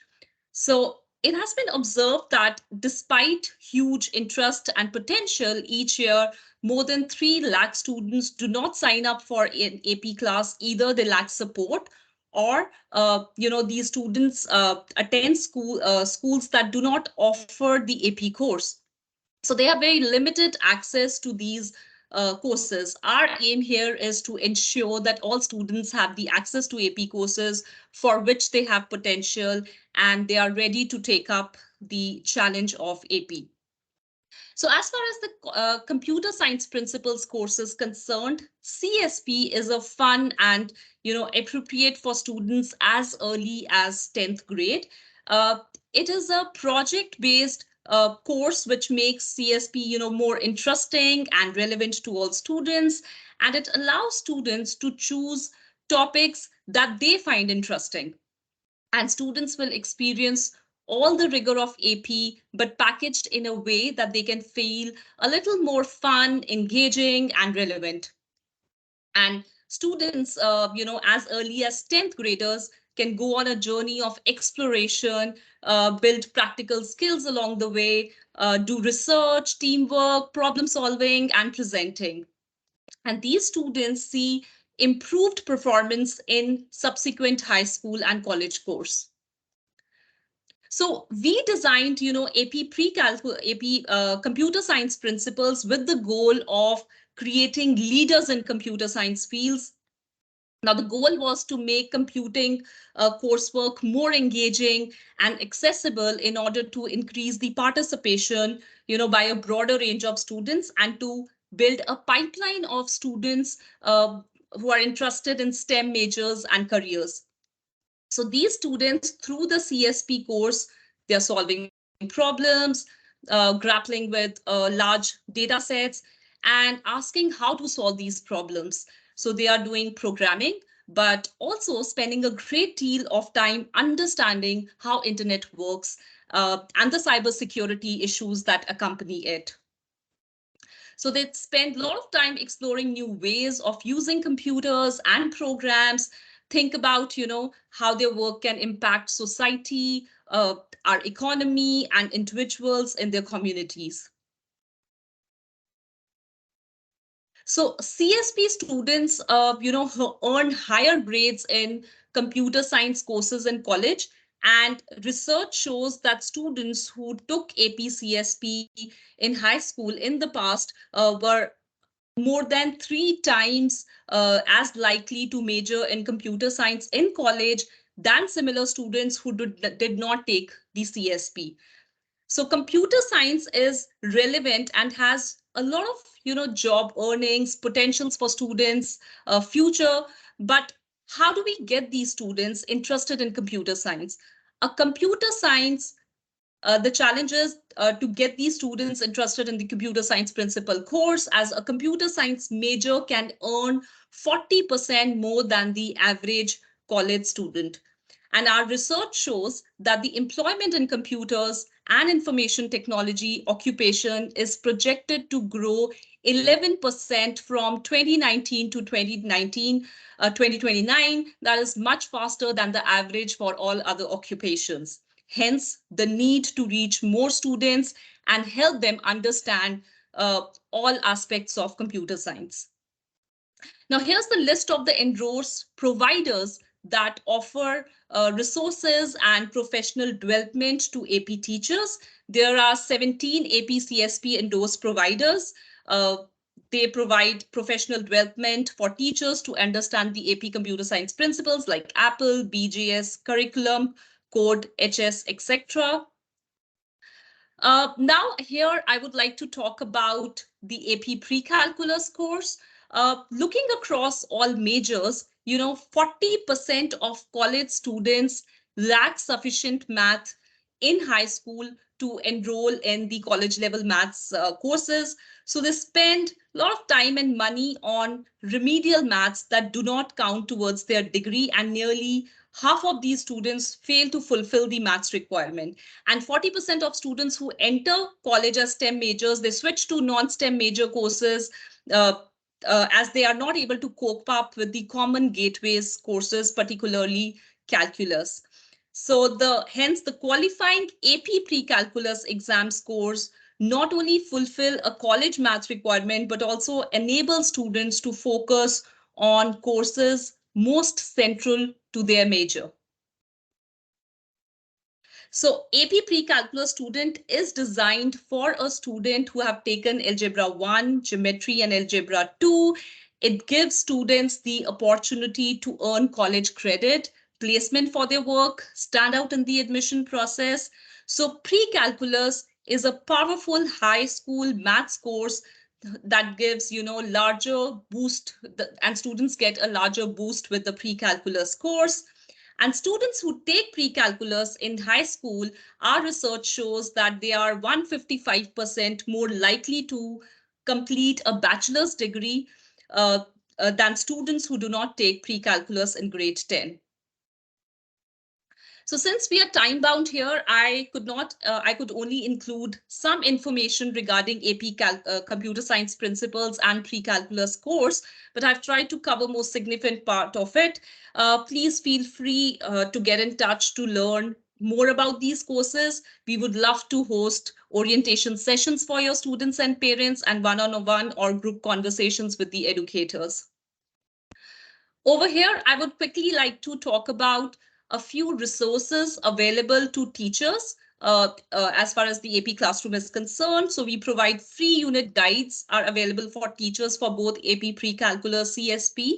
So it has been observed that despite huge interest and potential each year, more than 3 lakh students do not sign up for an AP class. Either they lack support, or these students attend schools that do not offer the AP course. So they have very limited access to these courses. Our aim here is to ensure that all students have the access to AP courses for which they have potential and they are ready to take up the challenge of AP. So as far as the computer science principles course is concerned, CSP is a fun and appropriate for students as early as 10th grade. It is a project-based course which makes CSP more interesting and relevant to all students, and it allows students to choose topics that they find interesting. And students will experience all the rigor of AP, but packaged in a way that they can feel a little more fun, engaging, and relevant. And students, as early as 10th graders can go on a journey of exploration, build practical skills along the way, do research, teamwork, problem solving, and presenting. And these students see improved performance in subsequent high school and college course. So we designed, AP AP computer science principles with the goal of creating leaders in computer science fields. Now, the goal was to make computing coursework more engaging and accessible in order to increase the participation, by a broader range of students, and to build a pipeline of students who are interested in STEM majors and careers. So these students, through the CSP course, they're solving problems, grappling with large data sets, and asking how to solve these problems. So they are doing programming, but also spending a great deal of time understanding how internet works and the cybersecurity issues that accompany it. So they spend a lot of time exploring new ways of using computers and programs, think about, how their work can impact society, our economy, and individuals in their communities. So CSP students, who earn higher grades in computer science courses in college, and research shows that students who took AP CSP in high school in the past were more than 3 times as likely to major in computer science in college than similar students who did not take the CSP. So computer science is relevant and has a lot of job earnings potentials for students future. But how do we get these students interested in computer science? A computer science The challenge is to get these students interested in the computer science principal course, as a computer science major can earn 40% more than the average college student. And our research shows that the employment in computers and information technology occupation is projected to grow 11% from 2019 to 2029. That is much faster than the average for all other occupations. Hence, the need to reach more students and help them understand all aspects of computer science. Now, here's the list of the endorsed providers that offer resources and professional development to AP teachers. There are 17 AP CSP endorsed providers. They provide professional development for teachers to understand the AP computer science principles like Apple, BJS, curriculum, code, HS, etc. Now, here I would like to talk about the AP pre-calculus course. Looking across all majors, 40% of college students lack sufficient math in high school to enroll in the college level maths courses. So they spend a lot of time and money on remedial maths that do not count towards their degree, and nearly half of these students fail to fulfill the maths requirement. And 40% of students who enter college as STEM majors, they switch to non-STEM major courses as they are not able to cope up with the common gateways courses, particularly calculus. So hence the qualifying AP pre-calculus exam scores not only fulfill a college maths requirement, but also enable students to focus on courses most central to their major. So AP pre-calculus student is designed for a student who have taken Algebra 1, Geometry, and Algebra 2. It gives students the opportunity to earn college credit, placement for their work, stand out in the admission process. So pre-calculus is a powerful high school maths course that gives, larger boost, and students get a larger boost with the pre-calculus course. And students who take pre-calculus in high school, our research shows that they are 155% more likely to complete a bachelor's degree than students who do not take pre-calculus in grade 10. So since we are time bound here, I could only include some information regarding AP computer science principles and pre-calculus course, but I've tried to cover most significant part of it. Please feel free to get in touch to learn more about these courses. We would love to host orientation sessions for your students and parents, and one-on-one or group conversations with the educators. Over here, I would quickly like to talk about a few resources available to teachers as far as the AP classroom is concerned. So we provide free unit guides are available for teachers for both AP pre-calculus, CSP.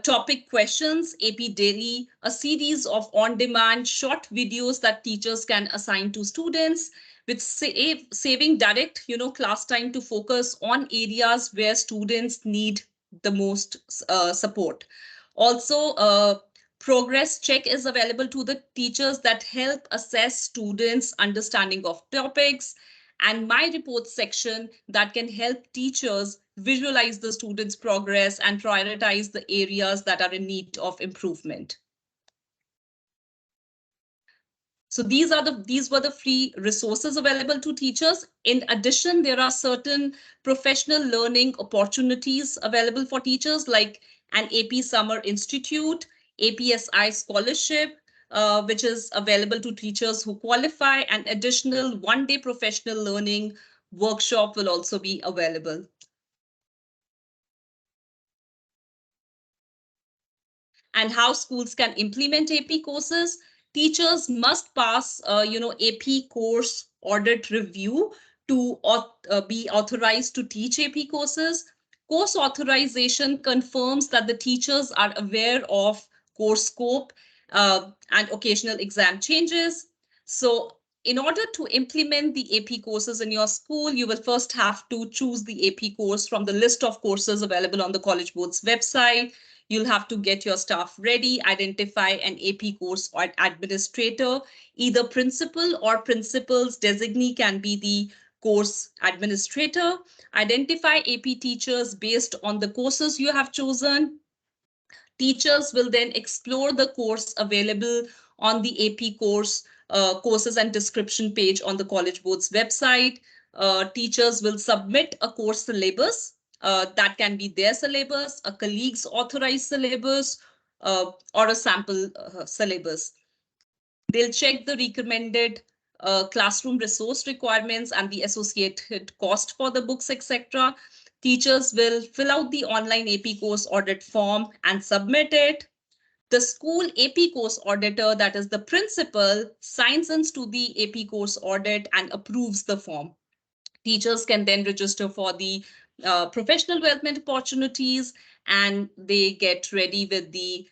Topic questions, AP Daily, a series of on-demand short videos that teachers can assign to students, with saving direct, class time to focus on areas where students need the most support. Also, progress check is available to the teachers that help assess students' understanding of topics, and my report section that can help teachers visualize the students' progress and prioritize the areas that are in need of improvement. So these were the free resources available to teachers. In addition, there are certain professional learning opportunities available for teachers, like an AP Summer Institute, APSI Scholarship, which is available to teachers who qualify, and additional one-day professional learning workshop will also be available. And how schools can implement AP courses. Teachers must pass, AP course audit review to be authorized to teach AP courses. Course authorization confirms that the teachers are aware of course scope and occasional exam changes. So in order to implement the AP courses in your school, you will first have to choose the AP course from the list of courses available on the College Board's website. You'll have to get your staff ready, identify an AP course or administrator. Either principal or principal's designee can be the course administrator. Identify AP teachers based on the courses you have chosen. Teachers will then explore the course available on the AP courses and description page on the College Board's website. Teachers will submit a course syllabus. That can be their syllabus, a colleague's authorized syllabus, or a sample syllabus. They'll check the recommended classroom resource requirements and the associated cost for the books, etc. Teachers will fill out the online AP course audit form and submit it. The school AP course auditor, that is the principal, signs into the AP course audit and approves the form. Teachers can then register for the professional development opportunities, and they get ready with the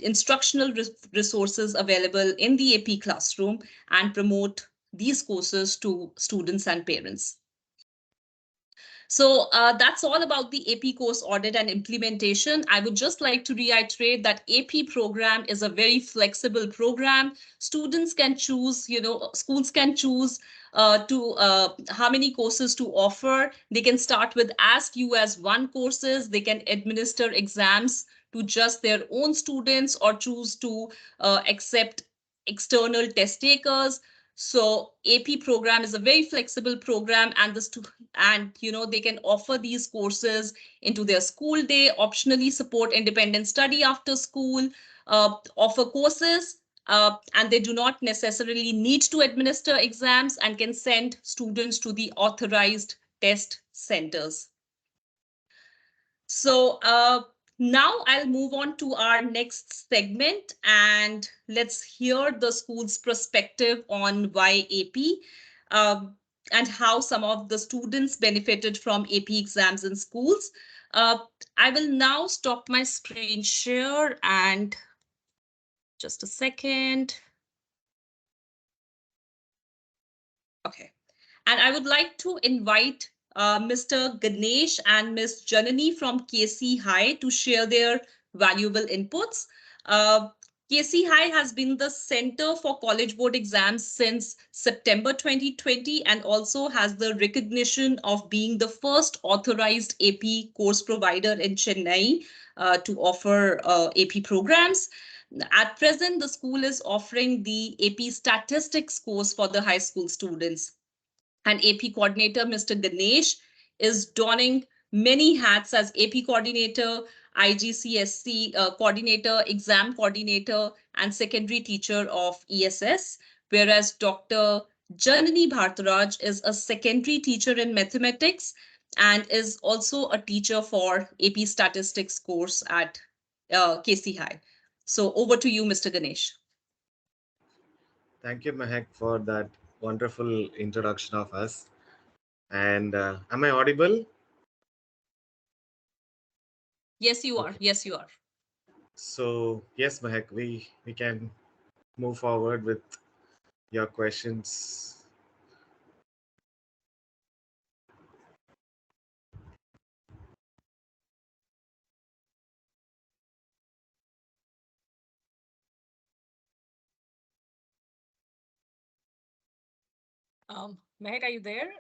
instructional resources available in the AP classroom and promote these courses to students and parents. So that's all about the AP course audit and implementation. I would just like to reiterate that AP program is a very flexible program. Students can choose, schools can choose how many courses to offer. They can start with as few as 1 courses. They can administer exams to just their own students or choose to accept external test takers. So AP program is a very flexible program, and they can offer these courses into their school day, optionally support independent study after school, offer courses, and they do not necessarily need to administer exams and can send students to the authorized test centers. So now I'll move on to our next segment, and let's hear the school's perspective on why AP and how some of the students benefited from AP exams in schools. I will now stop my screen share and just a second. Okay. And I would like to invite Mr. Ganesh and Ms. Janani from KC High to share their valuable inputs. KC High has been the center for College Board exams since September 2020 and also has the recognition of being the first authorized AP course provider in Chennai to offer AP programs. At present, the school is offering the AP statistics course for the high school students. And AP coordinator, Mr. Ganesh, is donning many hats as AP coordinator, IGCSE coordinator, exam coordinator, and secondary teacher of ESS, whereas Dr. Janani Bhartaraj is a secondary teacher in mathematics and is also a teacher for AP statistics course at KC High. So over to you, Mr. Ganesh. Thank you, Mehak, for that wonderful introduction of us. And am I audible? Yes, you are. Okay. Yes, you are. So yes, Mehak, we can move forward with your questions. Mehak, are you there?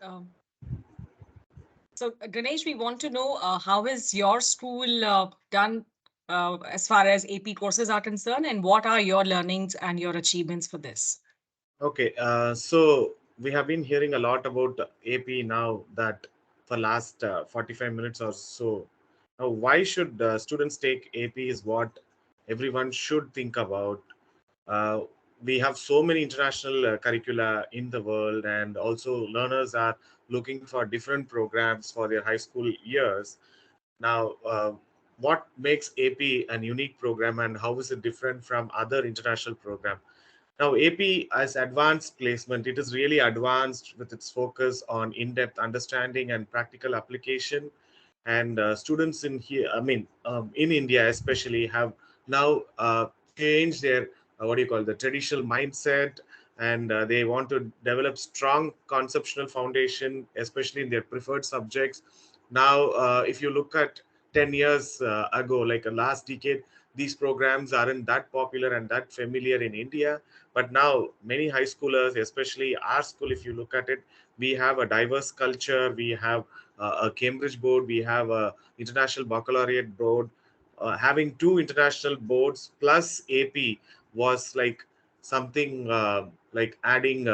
So, Ganesh, we want to know how is your school done as far as AP courses are concerned, and what are your learnings and your achievements for this? Okay, so we have been hearing a lot about AP now that for last 45 minutes or so. Now, why should students take AP is what everyone should think about. Uh, we have so many international curricula in the world, and also learners are looking for different programs for their high school years. Now, what makes AP an unique program, and how is it different from other international program? Now, AP as advanced placement, it is really advanced with its focus on in-depth understanding and practical application. And students in here, I mean, in India especially, have now changed their what do you call the traditional mindset, and they want to develop strong conceptual foundation, especially in their preferred subjects. Now, if you look at 10 years ago, like a last decade, these programs aren't that popular and that familiar in India. But now, many high schoolers, especially our school, if you look at it, we have a diverse culture. We have a Cambridge board. We have a international baccalaureate board. Having two international boards plus AP was like something like adding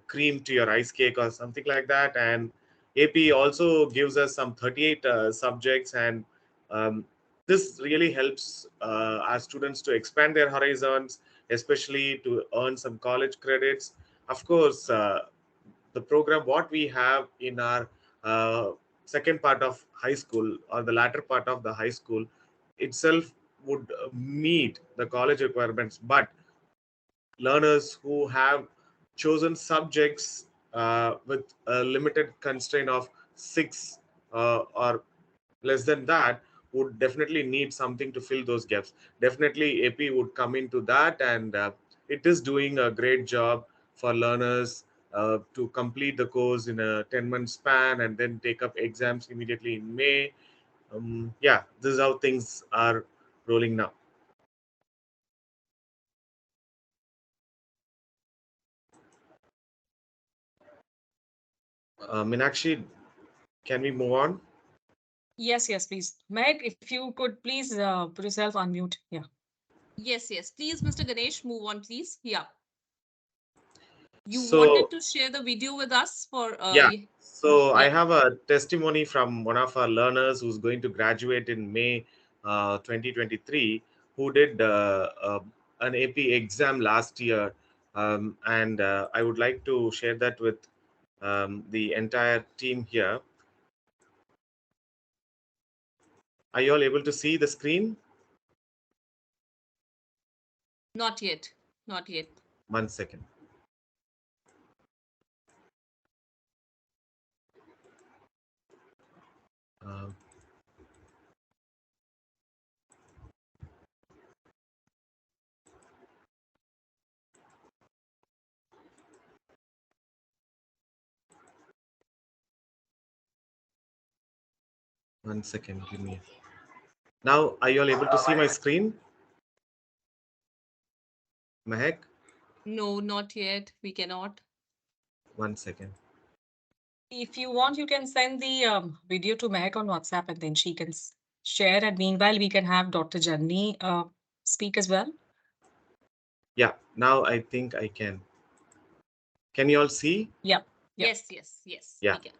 cream to your ice cake or something like that. And AP also gives us some 38 subjects, and um, this really helps our students to expand their horizons, especially to earn some college credits. Of course, the program what we have in our uh, second part of high school, or the latter part of the high school itself, would meet the college requirements, but learners who have chosen subjects with a limited constraint of six or less than that would definitely need something to fill those gaps. Definitely, AP would come into that, and it is doing a great job for learners to complete the course in a 10-month span and then take up exams immediately in May. Yeah, this is how things are rolling now. Minakshi, can we move on? Yes, yes, please. Meg, if you could please put yourself on mute. Yeah. Yes, yes. Please, Mr. Ganesh, move on, please. Yeah. You wanted So, to share the video with us for yeah. So I yeah. have a testimony from one of our learners who's going to graduate in May 2023, who did an AP exam last year. And I would like to share that with the entire team here. Are you all able to see the screen? Not yet. Not yet. 1 second. Uh, 1 second. Give me. Now, are you all able to see my screen? Mahek? No, not yet. We cannot. 1 second. If you want, you can send the video to Meg on WhatsApp and then she can share. And meanwhile, we can have Dr. Janni speak as well. Yeah, now I think I can. Can you all see? Yeah. Yeah. Yes, yes, yes. Yeah. We can.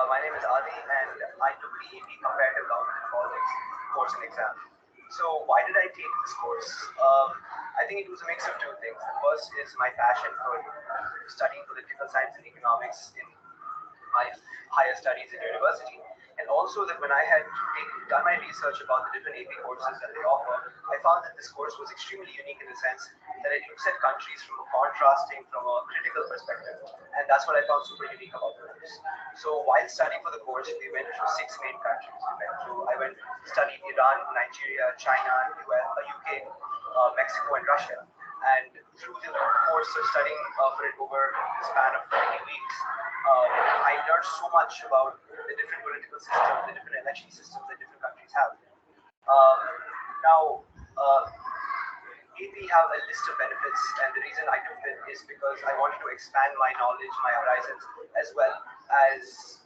My name is Adi, and I took the AP Comparative Government and Politics course and exam. So why did I take this course? I think it was a mix of two things. The first is my passion for studying political science and economics in my higher studies in university, and also that when I had done my research about the different AP courses that they offer, I found that this course was extremely unique in the sense that it looks at countries from a contrasting, from a critical perspective, and that's what I found super unique about the course. So while studying for the course, we went through six main countries. I went studied Iran, Nigeria, China, US, UK, Mexico, and Russia. And through the course of studying for it over the span of 20 weeks, I learned so much about the different political systems, the different election systems that different countries have. Um, now, AP have a list of benefits, and the reason I took it is because I wanted to expand my knowledge, my horizons, as well as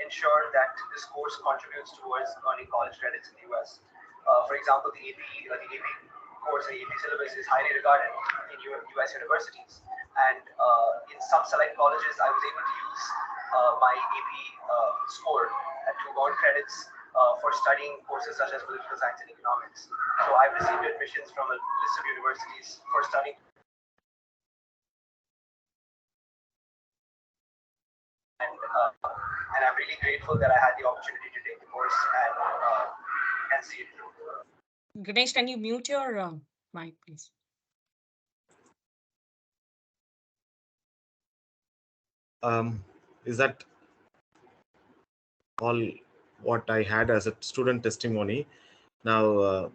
ensure that this course contributes towards earning college credits in the US. For example, the AP course, the AP syllabus is highly regarded in US universities, and in some select colleges, I was able to use my AP score to earn credits for studying courses such as political science and economics. So I've received admissions from a list of universities for studying. And I'm really grateful that I had the opportunity to take the course and see it through. Ganesh, can you mute your mic, please? Is that all what I had as a student testimony? Now,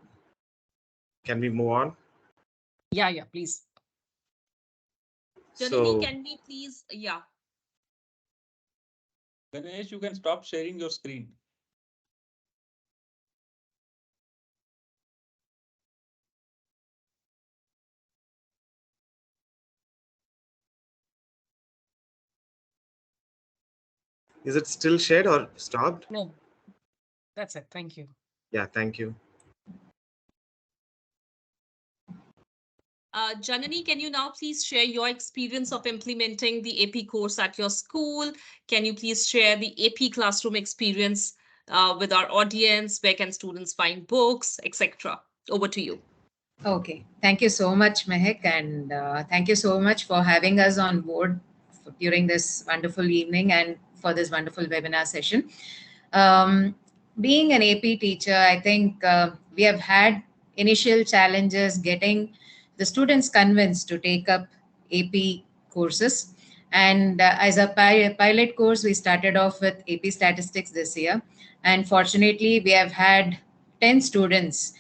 can we move on? Yeah, please. Janani, can we please, yeah. Ganesh, you can stop sharing your screen. Is it still shared or stopped? No, that's it. Thank you. Yeah, thank you. Janani, can you now please share your experience of implementing the AP course at your school? Can you please share the AP classroom experience with our audience? Where can students find books, etc.? Over to you. Okay, thank you so much, Mehak, and thank you so much for having us on board during this wonderful evening and for this wonderful webinar session. Being an AP teacher, I think we have had initial challenges getting the students convinced to take up AP courses. And as a pilot course, we started off with AP statistics this year. And fortunately, we have had 10 students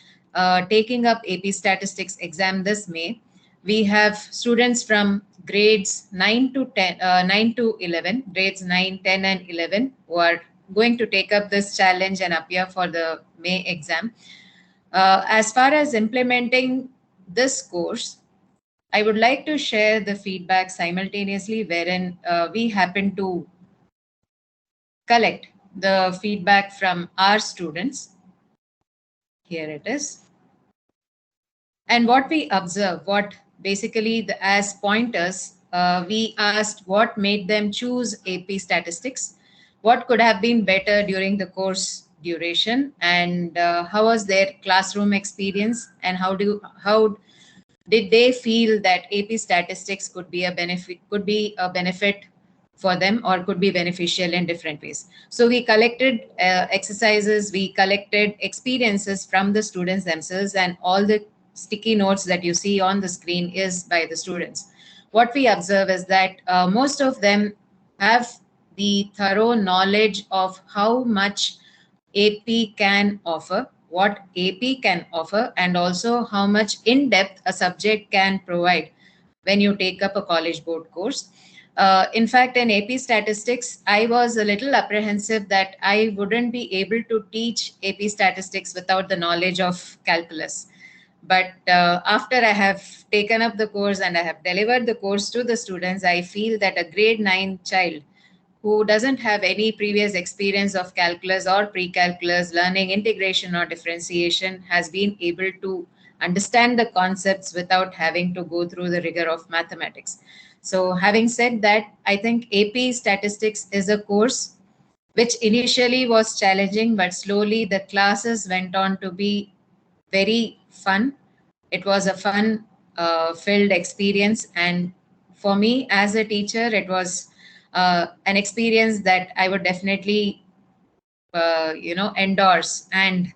taking up AP statistics exam this May. We have students from grades 9 to 10, 9 to 11, grades 9, 10, and 11 who are going to take up this challenge and appear for the May exam. As far as implementing this course, I would like to share the feedback simultaneously wherein we happen to collect the feedback from our students. Here it is. And what we observe, what basically as pointers, we asked what made them choose AP statistics, what could have been better during the course duration, and how was their classroom experience, and how did they feel that AP statistics could be a benefit for them or could be beneficial in different ways. So we collected exercises, we collected experiences from the students themselves, and all the sticky notes that you see on the screen is by the students. What we observe is that most of them have the thorough knowledge of how much AP can offer, what AP can offer, and also how much in depth a subject can provide when you take up a college board course. In fact, in AP statistics, I was a little apprehensive that I wouldn't be able to teach AP statistics without the knowledge of calculus. But after I have taken up the course and I have delivered the course to the students, I feel that a grade 9 child who doesn't have any previous experience of calculus or pre-calculus, learning integration or differentiation, has been able to understand the concepts without having to go through the rigor of mathematics. So having said that, I think AP statistics is a course which initially was challenging, but slowly the classes went on to be very fun. It was a fun filled experience. And for me as a teacher, it was an experience that I would definitely, endorse and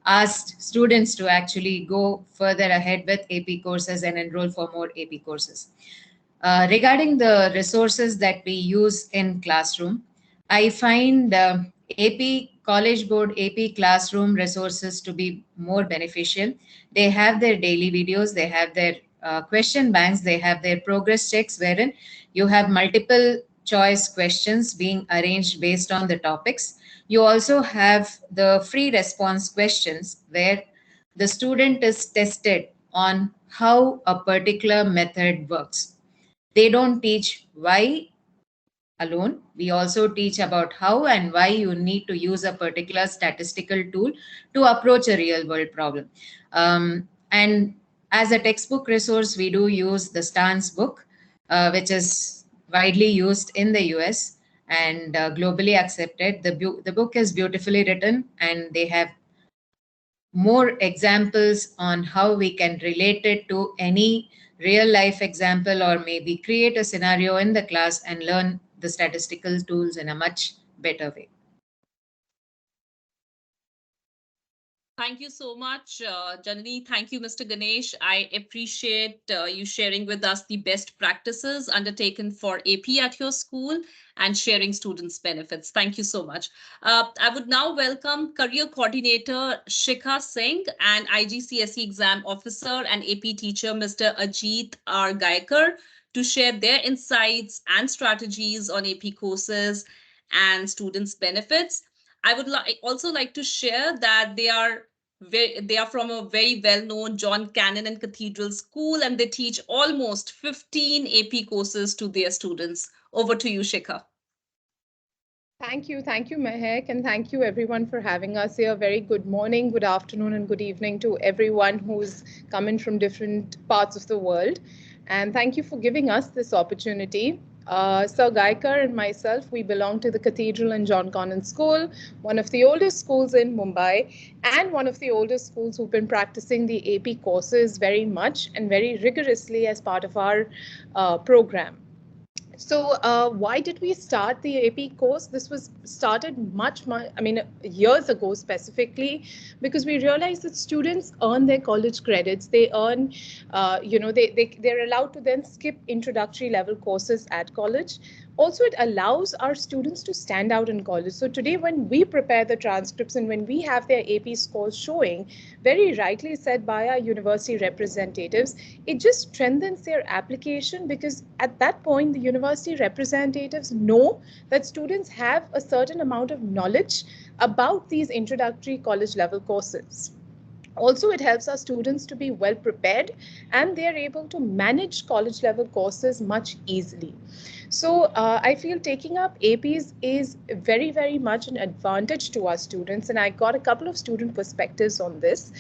asked students to actually go further ahead with AP courses and enroll for more AP courses. Regarding the resources that we use in classroom, I find AP College Board AP classroom resources to be more beneficial. They have their daily videos, they have their question banks, they have their progress checks wherein you have multiple choice questions being arranged based on the topics. You also have the free response questions where the student is tested on how a particular method works. They don't teach why alone. We also teach about how and why you need to use a particular statistical tool to approach a real world problem. And as a textbook resource, we do use the Stance book, which is widely used in the US. and globally accepted. The book is beautifully written, and they have more examples on how we can relate it to any real life example, or maybe create a scenario in the class and learn the statistical tools in a much better way. Thank you so much, Janani. Thank you, Mr. Ganesh. I appreciate you sharing with us the best practices undertaken for AP at your school and sharing students' benefits. Thank you so much. I would now welcome Career Coordinator Shikha Singh and IGCSE Exam Officer and AP teacher Mr. Ajit R. Gaikar to share their insights and strategies on AP courses and students' benefits. I would also like to share that they are from a very well-known John Cannon and Cathedral School, and they teach almost 15 AP courses to their students. Over to you, Shikha. Thank you, Mehek, and thank you everyone for having us here. Very good morning, good afternoon, and good evening to everyone who's come in from different parts of the world. And thank you for giving us this opportunity. Sir Gaikar and myself, we belong to the Cathedral and John Connon School, one of the oldest schools in Mumbai, and one of the oldest schools who've been practicing the AP courses very much and very rigorously as part of our program. So why did we start the AP course? This was started years ago specifically, because we realized that students earn their college credits. They earn, they're allowed to then skip introductory level courses at college. Also, it allows our students to stand out in college. So today, when we prepare the transcripts and when we have their AP scores showing, very rightly said by our university representatives, it just strengthens their application, because at that point, the university representatives know that students have a certain amount of knowledge about these introductory college level courses. Also, it helps our students to be well prepared, and they are able to manage college level courses much easily. So I feel taking up APs is very, very much an advantage to our students, and I got a couple of student perspectives on this.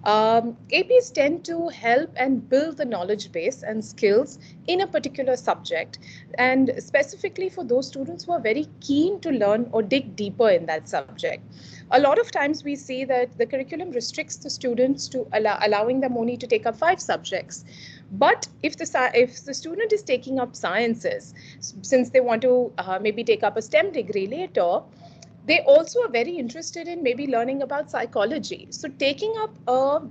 APs tend to help and build the knowledge base and skills in a particular subject, and specifically for those students who are very keen to learn or dig deeper in that subject. A lot of times we see that the curriculum restricts the students to allowing them only to take up 5 subjects. But if the student is taking up sciences, since they want to maybe take up a STEM degree later, they also are very interested in maybe learning about psychology. So taking up a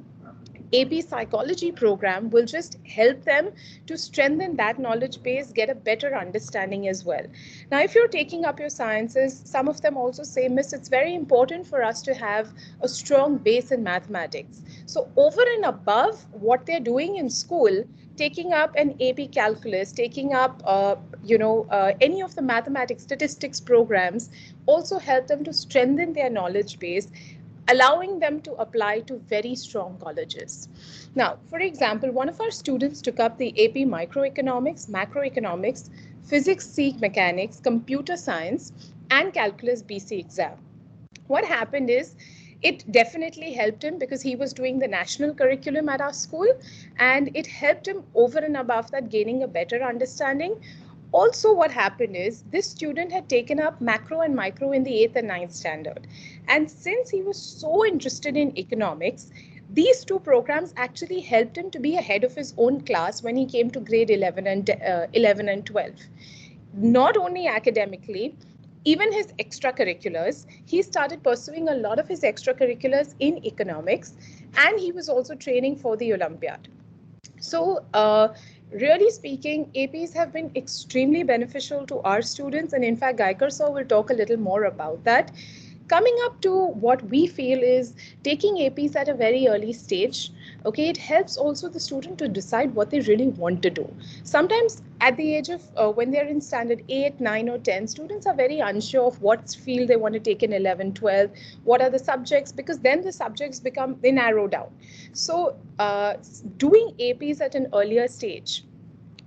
AP psychology program will just help them to strengthen that knowledge base, get a better understanding as well. Now, if you're taking up your sciences, some of them also say, Miss, it's very important for us to have a strong base in mathematics. So over and above what they're doing in school, taking up an AP calculus, taking up, any of the mathematics statistics programs also help them to strengthen their knowledge base, allowing them to apply to very strong colleges. Now, for example, one of our students took up the AP microeconomics, macroeconomics, physics C mechanics, computer science, and calculus BC exam. What happened is, it definitely helped him because he was doing the national curriculum at our school, and it helped him over and above that gaining a better understanding. Also, what happened is this student had taken up macro and micro in the 8th and 9th standard. And since he was so interested in economics, these two programs actually helped him to be ahead of his own class when he came to grade 11 and 12. Not only academically, even his extracurriculars, he started pursuing a lot of his extracurriculars in economics, and he was also training for the Olympiad. So, really speaking, APs have been extremely beneficial to our students, and in fact, Gaikar sir will talk a little more about that. Coming up to what we feel is taking APs at a very early stage, okay, it helps also the student to decide what they really want to do. Sometimes at the age of when they're in standard 8, 9 or 10, students are very unsure of what field they want to take in 11, 12, what are the subjects, because then the subjects they narrow down. So doing APs at an earlier stage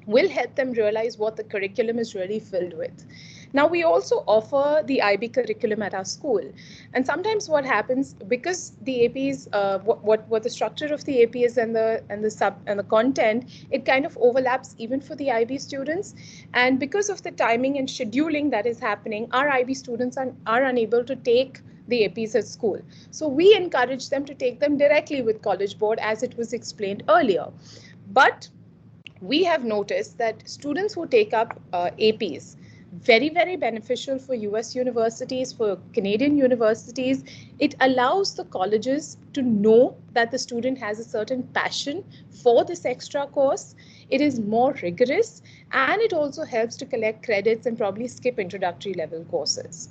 will help them realize what the curriculum is really filled with. Now, we also offer the IB curriculum at our school. And sometimes what happens, because the APs, what the structure of the AP is and the content, it kind of overlaps even for the IB students. And because of the timing and scheduling that is happening, our IB students are unable to take the APs at school. So we encourage them to take them directly with College Board, as it was explained earlier. But we have noticed that students who take up APs, very beneficial for US universities, for Canadian universities. It allows the colleges to know that the student has a certain passion for this extra course. It is more rigorous, and it also helps to collect credits and probably skip introductory level courses.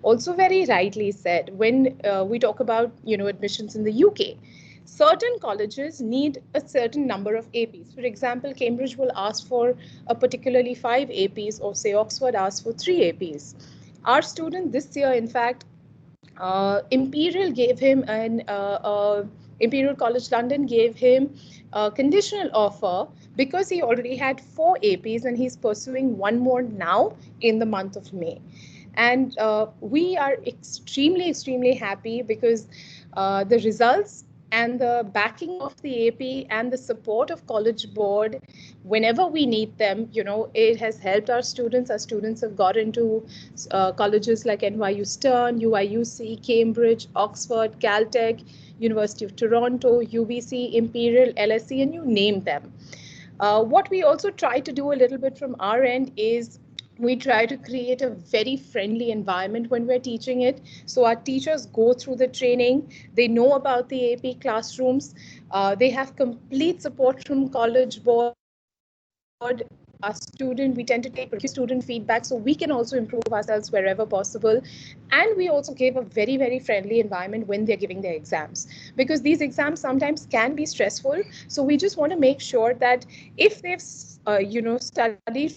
Also very rightly said, when we talk about admissions in the UK, certain colleges need a certain number of APs. For example, Cambridge will ask for a particularly 5 APs, or say Oxford asks for 3 APs. Our student this year, in fact, Imperial gave him Imperial College London gave him a conditional offer because he already had 4 APs and he's pursuing one more now in the month of May. And we are extremely happy because the results and the backing of the AP and the support of College Board whenever we need them, it has helped our students. Our students have got into colleges like NYU Stern, UIUC, Cambridge, Oxford, Caltech, University of Toronto, UBC, Imperial, LSE, and you name them. What we also try to do a little bit from our end is we try to create a very friendly environment when we're teaching it. So our teachers go through the training, they know about the AP classrooms, they have complete support from College Board. Our student, we tend to take student feedback so we can also improve ourselves wherever possible. And we also give a very friendly environment when they're giving their exams, because these exams sometimes can be stressful. So we just want to make sure that if they've studied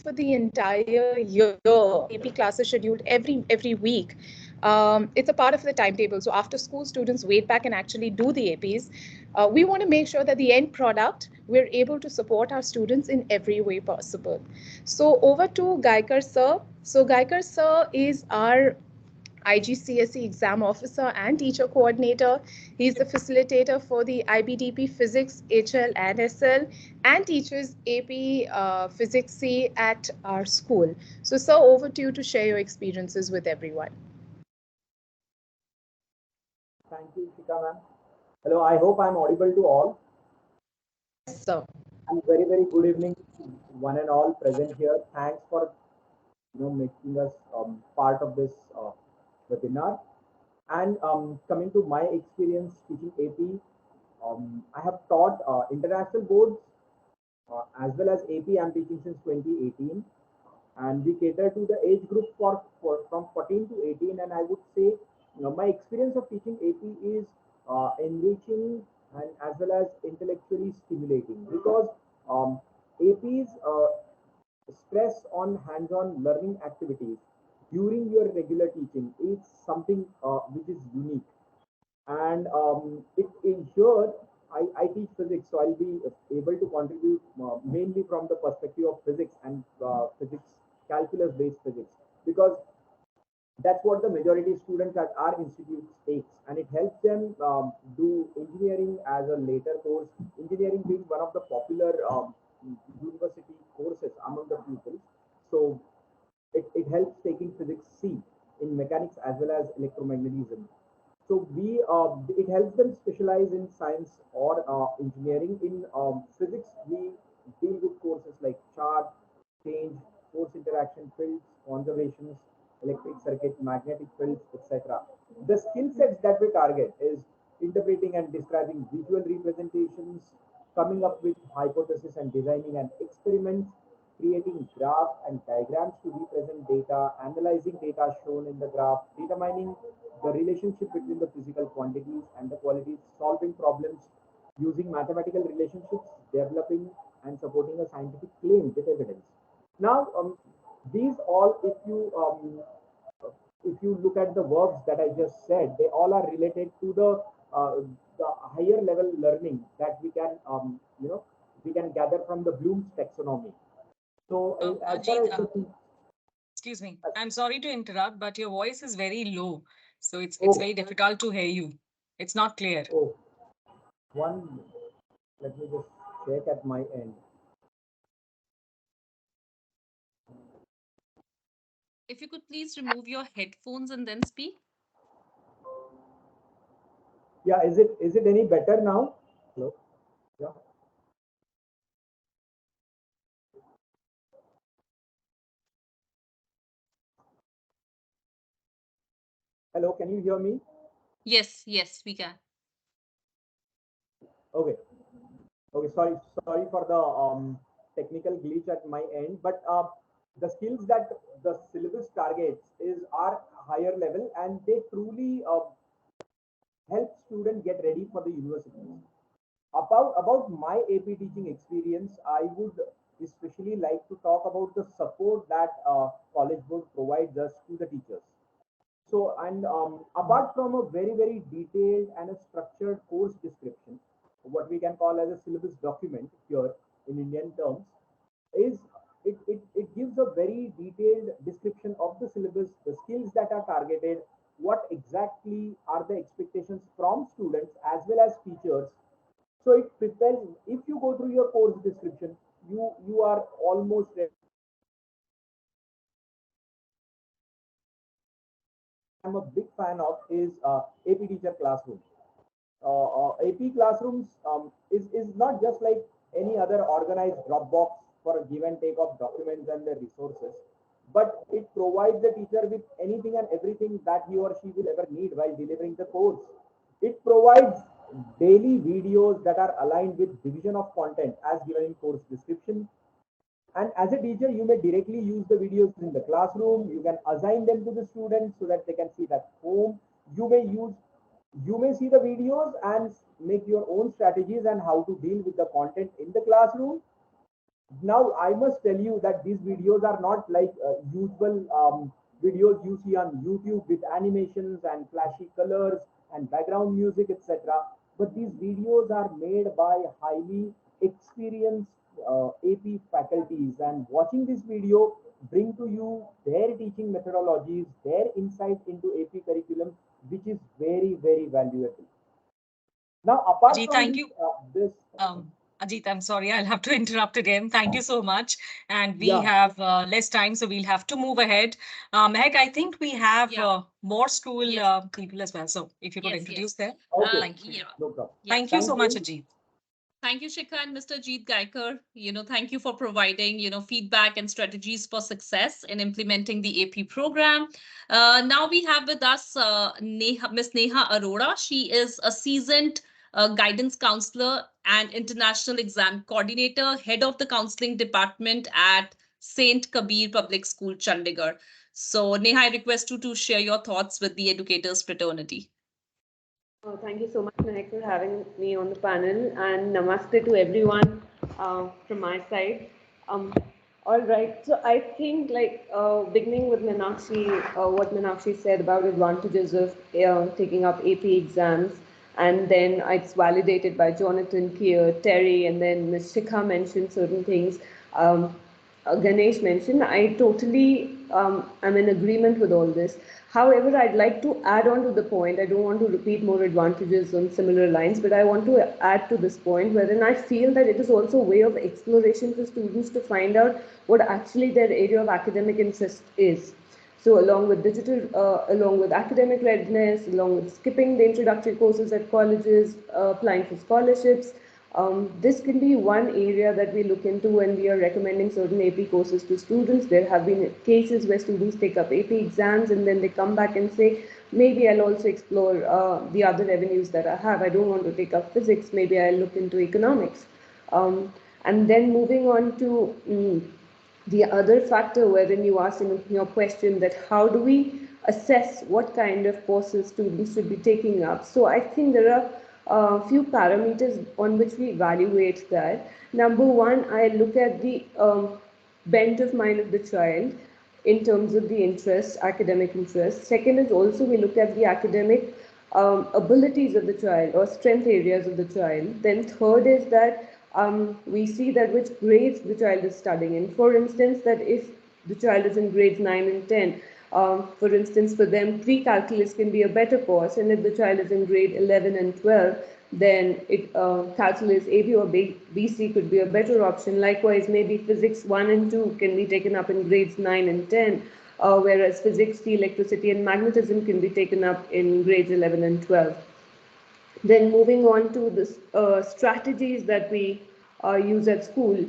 for the entire year, AP classes scheduled every week. It's a part of the timetable. So after school, students wait back and actually do the APs. We want to make sure that the end product, we're able to support our students in every way possible. So over to Gaikar sir. So Gaikar sir is our IGCSE exam officer and teacher coordinator. He's the facilitator for the IBDP Physics, HL and SL, and teaches AP Physics C at our school. So sir, over to you to share your experiences with everyone. Thank you, Shika ma'am. Hello, I hope I'm audible to all. Yes, sir. And very good evening to one and all present here. Thanks for making us part of this webinar. And coming to my experience teaching AP, I have taught international boards as well as AP. I'm teaching since 2018, and we cater to the age group from 14 to 18. And I would say, my experience of teaching AP is enriching and as well as intellectually stimulating, because APs stress on hands-on learning activities during your regular teaching is something which is unique. And it is here I teach physics, so I'll be able to contribute mainly from the perspective of physics and physics, calculus-based physics, because that's what the majority students at our institute takes, and it helps them do engineering as a later course. Engineering being one of the popular university courses among the pupils, so it helps taking physics C in mechanics as well as electromagnetism. So it helps them specialize in science or engineering. In physics, we deal with courses like charge, change, force interaction fields, conservations, electric circuit, magnetic fields, etc. The skill sets that we target is interpreting and describing visual representations, coming up with hypotheses and designing an experiment, creating graphs and diagrams to represent data, analyzing data shown in the graph, determining the relationship between the physical quantities and the qualities, solving problems using mathematical relationships, developing and supporting a scientific claim with evidence. Now, these all, if you look at the verbs that I just said, they all are related to the higher level learning that we can we can gather from the Bloom's taxonomy. So as far as Excuse me. I'm sorry to interrupt, but your voice is very low. So it's Oh. very difficult to hear you. It's not clear. Oh, one. Let me just check at my end. If you could please remove your headphones and then speak. Yeah, is it any better now? Hello. Yeah. Hello, can you hear me? Yes, yes, we can. Okay. Okay, sorry for the technical glitch at my end, but the skills that the syllabus targets are higher level, and they truly help students get ready for the university. About my AP teaching experience, I would especially like to talk about the support that College Board provides us to the teachers. So, and apart from a very detailed and a structured course description, what we can call as a syllabus document here in Indian terms, is it gives a very detailed description of the syllabus, the skills that are targeted, what exactly are the expectations from students as well as teachers. So it prepares. If you go through your course description, you are almost ready. I'm a big fan of is AP Teacher Classroom. AP Classrooms is not just like any other organized Dropbox for a give and take of documents and the resources, but it provides the teacher with anything and everything that he or she will ever need while delivering the course. It provides daily videos that are aligned with division of content as given in course description. And as a teacher, you may directly use the videos in the classroom. You can assign them to the students so that they can see it at home. You may see the videos and make your own strategies and how to deal with the content in the classroom. Now, I must tell you that these videos are not like usual videos you see on YouTube with animations and flashy colors and background music, etc. But these videos are made by highly experienced AP faculties, and watching this video bring to you their teaching methodologies, their insight into AP curriculum, which is very valuable. Now, apart Ajit, from thank this, you. Ajit, I'm sorry, I'll have to interrupt again. Thank you so much. And we yeah, have less time, so we'll have to move ahead. Mehak, I think we have more school Yes. people as well. So if you could Yes, introduce yes. them. okay, Thank you. Yeah. no problem. Yeah. Thank you so Thank much, you. Ajit. Thank you, Shikha and Mr. Jeet Gaikar. Thank you for providing, feedback and strategies for success in implementing the AP program. Now we have with us Miss Neha Arora. She is a seasoned guidance counselor and international exam coordinator, head of the counseling department at Saint Kabir Public School, Chandigarh. So Neha, I request you to share your thoughts with the educators fraternity. Thank you so much, Mehak, for having me on the panel, and namaste to everyone from my side. Um, all right, so I think beginning with Meenakshi, what Meenakshi said about advantages of taking up AP exams, and then it's validated by Jonathan, Kier, Terry, and then Ms. Shikha mentioned certain things. Ganesh mentioned, I totally am in agreement with all this. However, I'd like to add on to the point. I don't want to repeat more advantages on similar lines, but I want to add to this point wherein I feel that it is also a way of exploration for students to find out what actually their area of academic interest is. So along with along with academic readiness, along with skipping the introductory courses at colleges, applying for scholarships, this can be one area that we look into when we are recommending certain AP courses to students. There have been cases where students take up AP exams and then they come back and say, maybe I'll also explore the other avenues that I have. I don't want to take up physics, maybe I'll look into economics. And then moving on to the other factor wherein you asked in your question that how do we assess what kind of courses students should be taking up. So I think there are a few parameters on which we evaluate that. Number one, I look at the bent of mind of the child in terms of the interest, academic interest. Second is also we look at the academic abilities of the child or strength areas of the child. Then third is that we see that which grades the child is studying in. For instance, that if the child is in grades 9 and 10. For instance, for them, pre-calculus can be a better course, and if the child is in grade 11 and 12, then calculus AB or BC could be a better option. Likewise, maybe physics 1 and 2 can be taken up in grades 9 and 10, whereas physics, electricity, and magnetism can be taken up in grades 11 and 12. Then moving on to the strategies that we use at school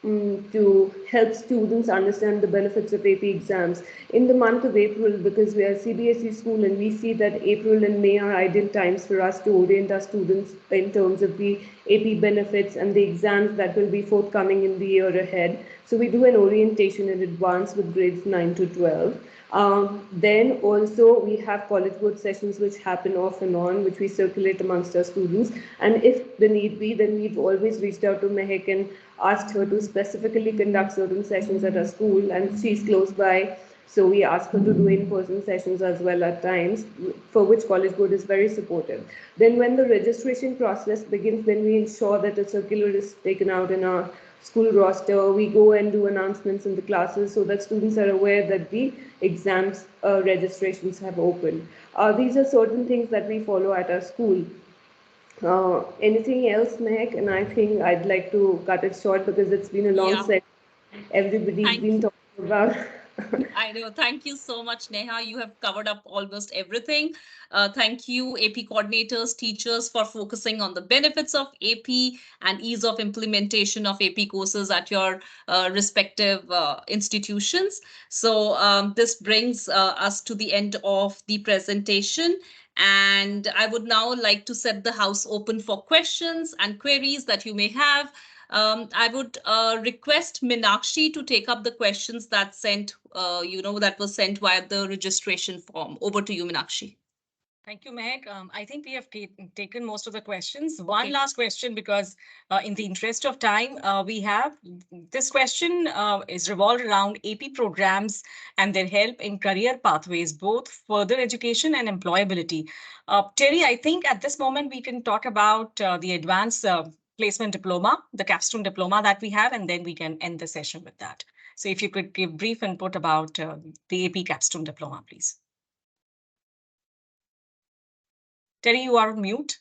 to help students understand the benefits of AP exams. In the month of April, because we are CBSE school and we see that April and May are ideal times for us to orient our students in terms of the AP benefits and the exams that will be forthcoming in the year ahead. So we do an orientation in advance with grades 9 to 12. Then also we have college board sessions which happen off and on, which we circulate amongst our students. And if the need be, then we've always reached out to Mehek and asked her to specifically conduct certain sessions at our school, and she's close by. So we ask her to do in-person sessions as well at times, for which College Board is very supportive. Then when the registration process begins, then we ensure that a circular is taken out in our school roster. We go and do announcements in the classes so that students are aware that the exams registrations have opened. These are certain things that we follow at our school. Anything else, Mehak? And I think I'd like to cut it short because it's been a long session. Everybody's been talking about. I know. Thank you so much, Neha. You have covered up almost everything. Thank you, AP coordinators, teachers, for focusing on the benefits of AP and ease of implementation of AP courses at your respective institutions. So this brings us to the end of the presentation. And I would now like to set the house open for questions and queries that you may have. I would request Meenakshi to take up the questions that that was sent via the registration form. Over to you, Meenakshi. Thank you, Meg. I think we have taken most of the questions. One last question, because in the interest of time, we have this question is revolved around AP programs and their help in career pathways, both further education and employability. Terry, I think at this moment we can talk about the advanced placement diploma, the capstone diploma that we have, and then we can end the session with that. So if you could give brief input about the AP capstone diploma, please. Terry, you are on mute.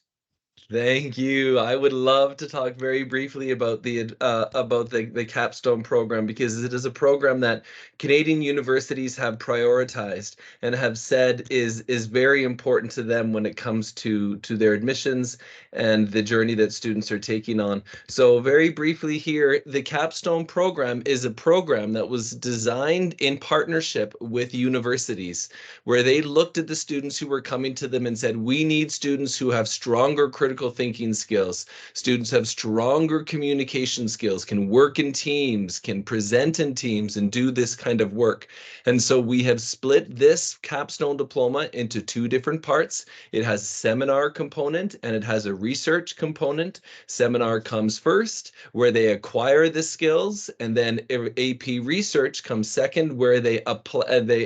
Thank you. I would love to talk very briefly about the capstone program, because it is a program that Canadian universities have prioritized and have said is very important to them when it comes to their admissions and the journey that students are taking on. So very briefly here, the capstone program is a program that was designed in partnership with universities, where they looked at the students who were coming to them and said, we need students who have stronger critical thinking skills. Students have stronger communication skills, can work in teams, can present in teams, and do this kind of work. And so we have split this capstone diploma into two different parts. It has a seminar component and it has a research component. Seminar comes first, where they acquire the skills, and then AP research comes second, where they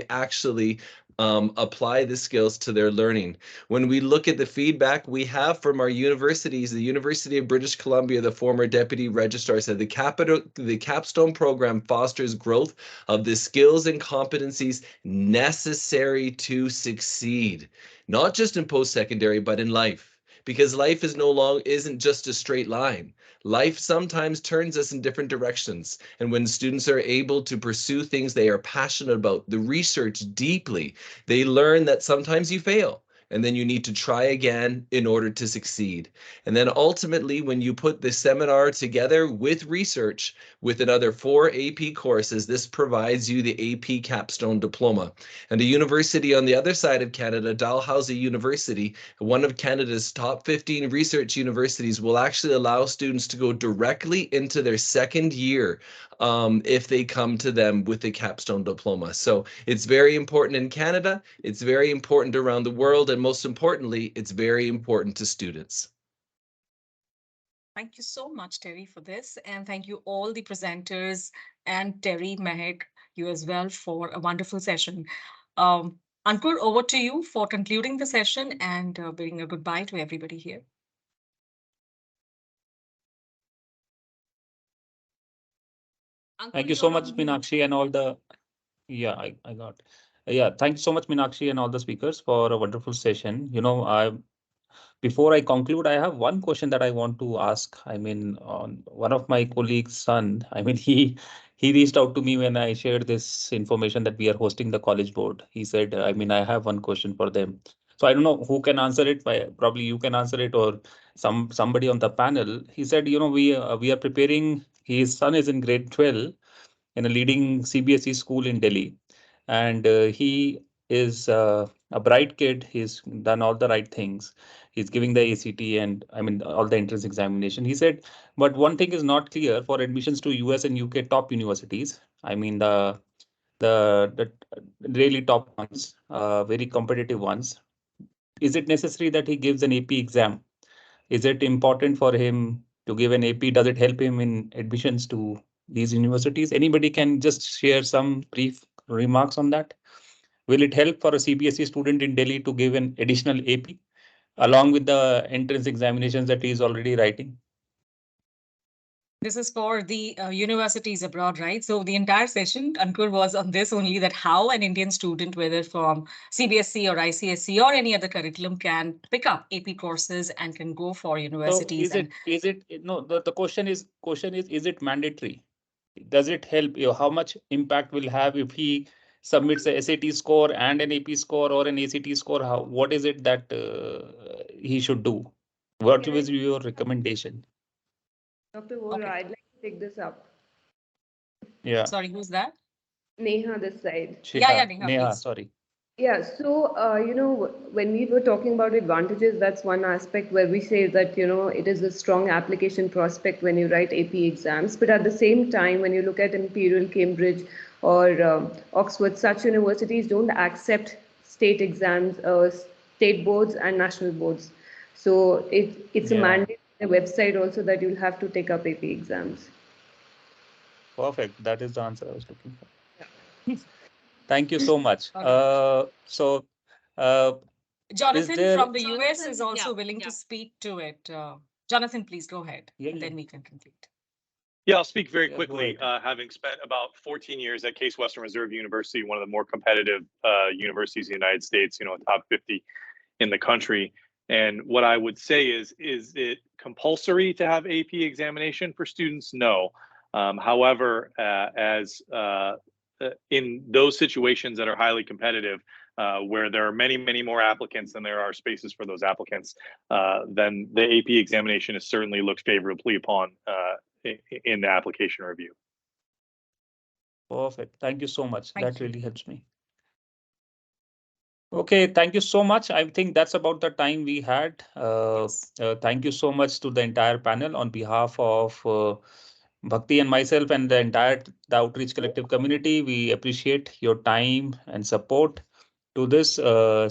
actually apply the skills to their learning. When we look at the feedback we have from our universities, the University of British Columbia, the former deputy registrar, said the capstone program fosters growth of the skills and competencies necessary to succeed, not just in post-secondary, but in life. Because life isn't just a straight line. Life sometimes turns us in different directions. And when students are able to pursue things they are passionate about, the research deeply, they learn that sometimes you fail, and then you need to try again in order to succeed. And then ultimately, when you put the seminar together with research, with another 4 AP courses, this provides you the AP capstone diploma. And a university on the other side of Canada, Dalhousie University, one of Canada's top 15 research universities, will actually allow students to go directly into their second year if they come to them with the capstone diploma. So it's very important in Canada, it's very important around the world, and most importantly, it's very important to students. Thank you so much, Terry, for this. And thank you all the presenters, and Terry, Mehek, you as well, for a wonderful session. Ankur, over to you for concluding the session and bidding a goodbye to everybody here. Thank you so much, Meenakshi, and all the Yeah, I got. Yeah, thank you so much, Meenakshi, and all the speakers for a wonderful session. Before I conclude, I have one question that I want to ask. I mean, on one of my colleagues' son, I mean, he reached out to me when I shared this information that we are hosting the college board. He said, I mean, I have one question for them. So I don't know who can answer it. Probably you can answer it, or somebody on the panel. He said, we are preparing. His son is in grade 12 in a leading CBSE school in Delhi, and he is a bright kid. He's done all the right things. He's giving the ACT and I mean all the entrance examination. He said, but one thing is not clear for admissions to US and UK top universities. I mean the really top ones, very competitive ones. Is it necessary that he gives an AP exam? Is it important for him to give an AP? Does it help him in admissions to these universities? Anybody can just share some brief remarks on that. Will it help for a CBSE student in Delhi to give an additional AP along with the entrance examinations that he is already writing? This is for the universities abroad, right? So the entire session, Ankur, was on this only, that how an Indian student, whether from CBSE or ICSE or any other curriculum, can pick up AP courses and can go for So universities. no, the question is it mandatory? Does it help you? How much impact will have if he submits a SAT score and an AP score or an ACT score? What is it that he should do? What Can I, was your recommendation? Dr. Vora, Okay. I'd like to pick this up. Yeah, Sorry, who's that? Neha, this side. Yeah, Shikha, Neha, Neha, please. sorry. Yeah, so when we were talking about advantages, that's one aspect where we say that it is a strong application prospect when you write AP exams. But at the same time, when you look at Imperial, Cambridge, or Oxford, such universities don't accept state exams, state boards, and national boards. So it's a Yeah, mandate on the website also that you'll have to take up AP exams. perfect. That is the answer I was looking for. Yeah. Thank you so much. All right. Uh, is Jonathan there? from the US is also willing to speak to it. Jonathan, please go ahead, Yeah, and yeah, then we can complete. Yeah, I'll speak very yeah. Go quickly. ahead. Having spent about 14 years at Case Western Reserve University, one of the more competitive universities in the United States, top 50 in the country. And what I would say is it compulsory to have AP examination for students? No. However, as in those situations that are highly competitive, where there are many, many more applicants than there are spaces for those applicants, then the AP examination is certainly looked favorably upon in the application review. Perfect. Thank you so much. Thank That you. really helps me. Okay, thank you so much. I think that's about the time we had. Yes. Thank you so much to the entire panel on behalf of Bhakti and myself and the Outreach Collective community. We appreciate your time and support to this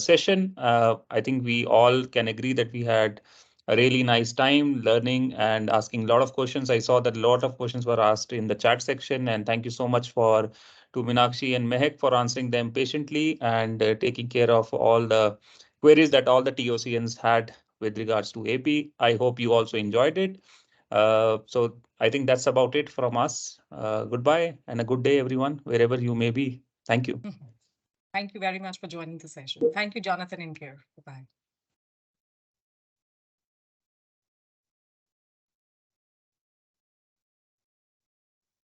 session. I think we all can agree that we had a really nice time learning and asking a lot of questions. I saw that a lot of questions were asked in the chat section, and thank you so much to Meenakshi and Mehak for answering them patiently and taking care of all the queries that all the TOCNs had with regards to AP. I hope you also enjoyed it. So I think that's about it from us. Goodbye and a good day, everyone, wherever you may be. Thank you. Thank you very much for joining the session. Thank you, Jonathan and Care. Bye-bye.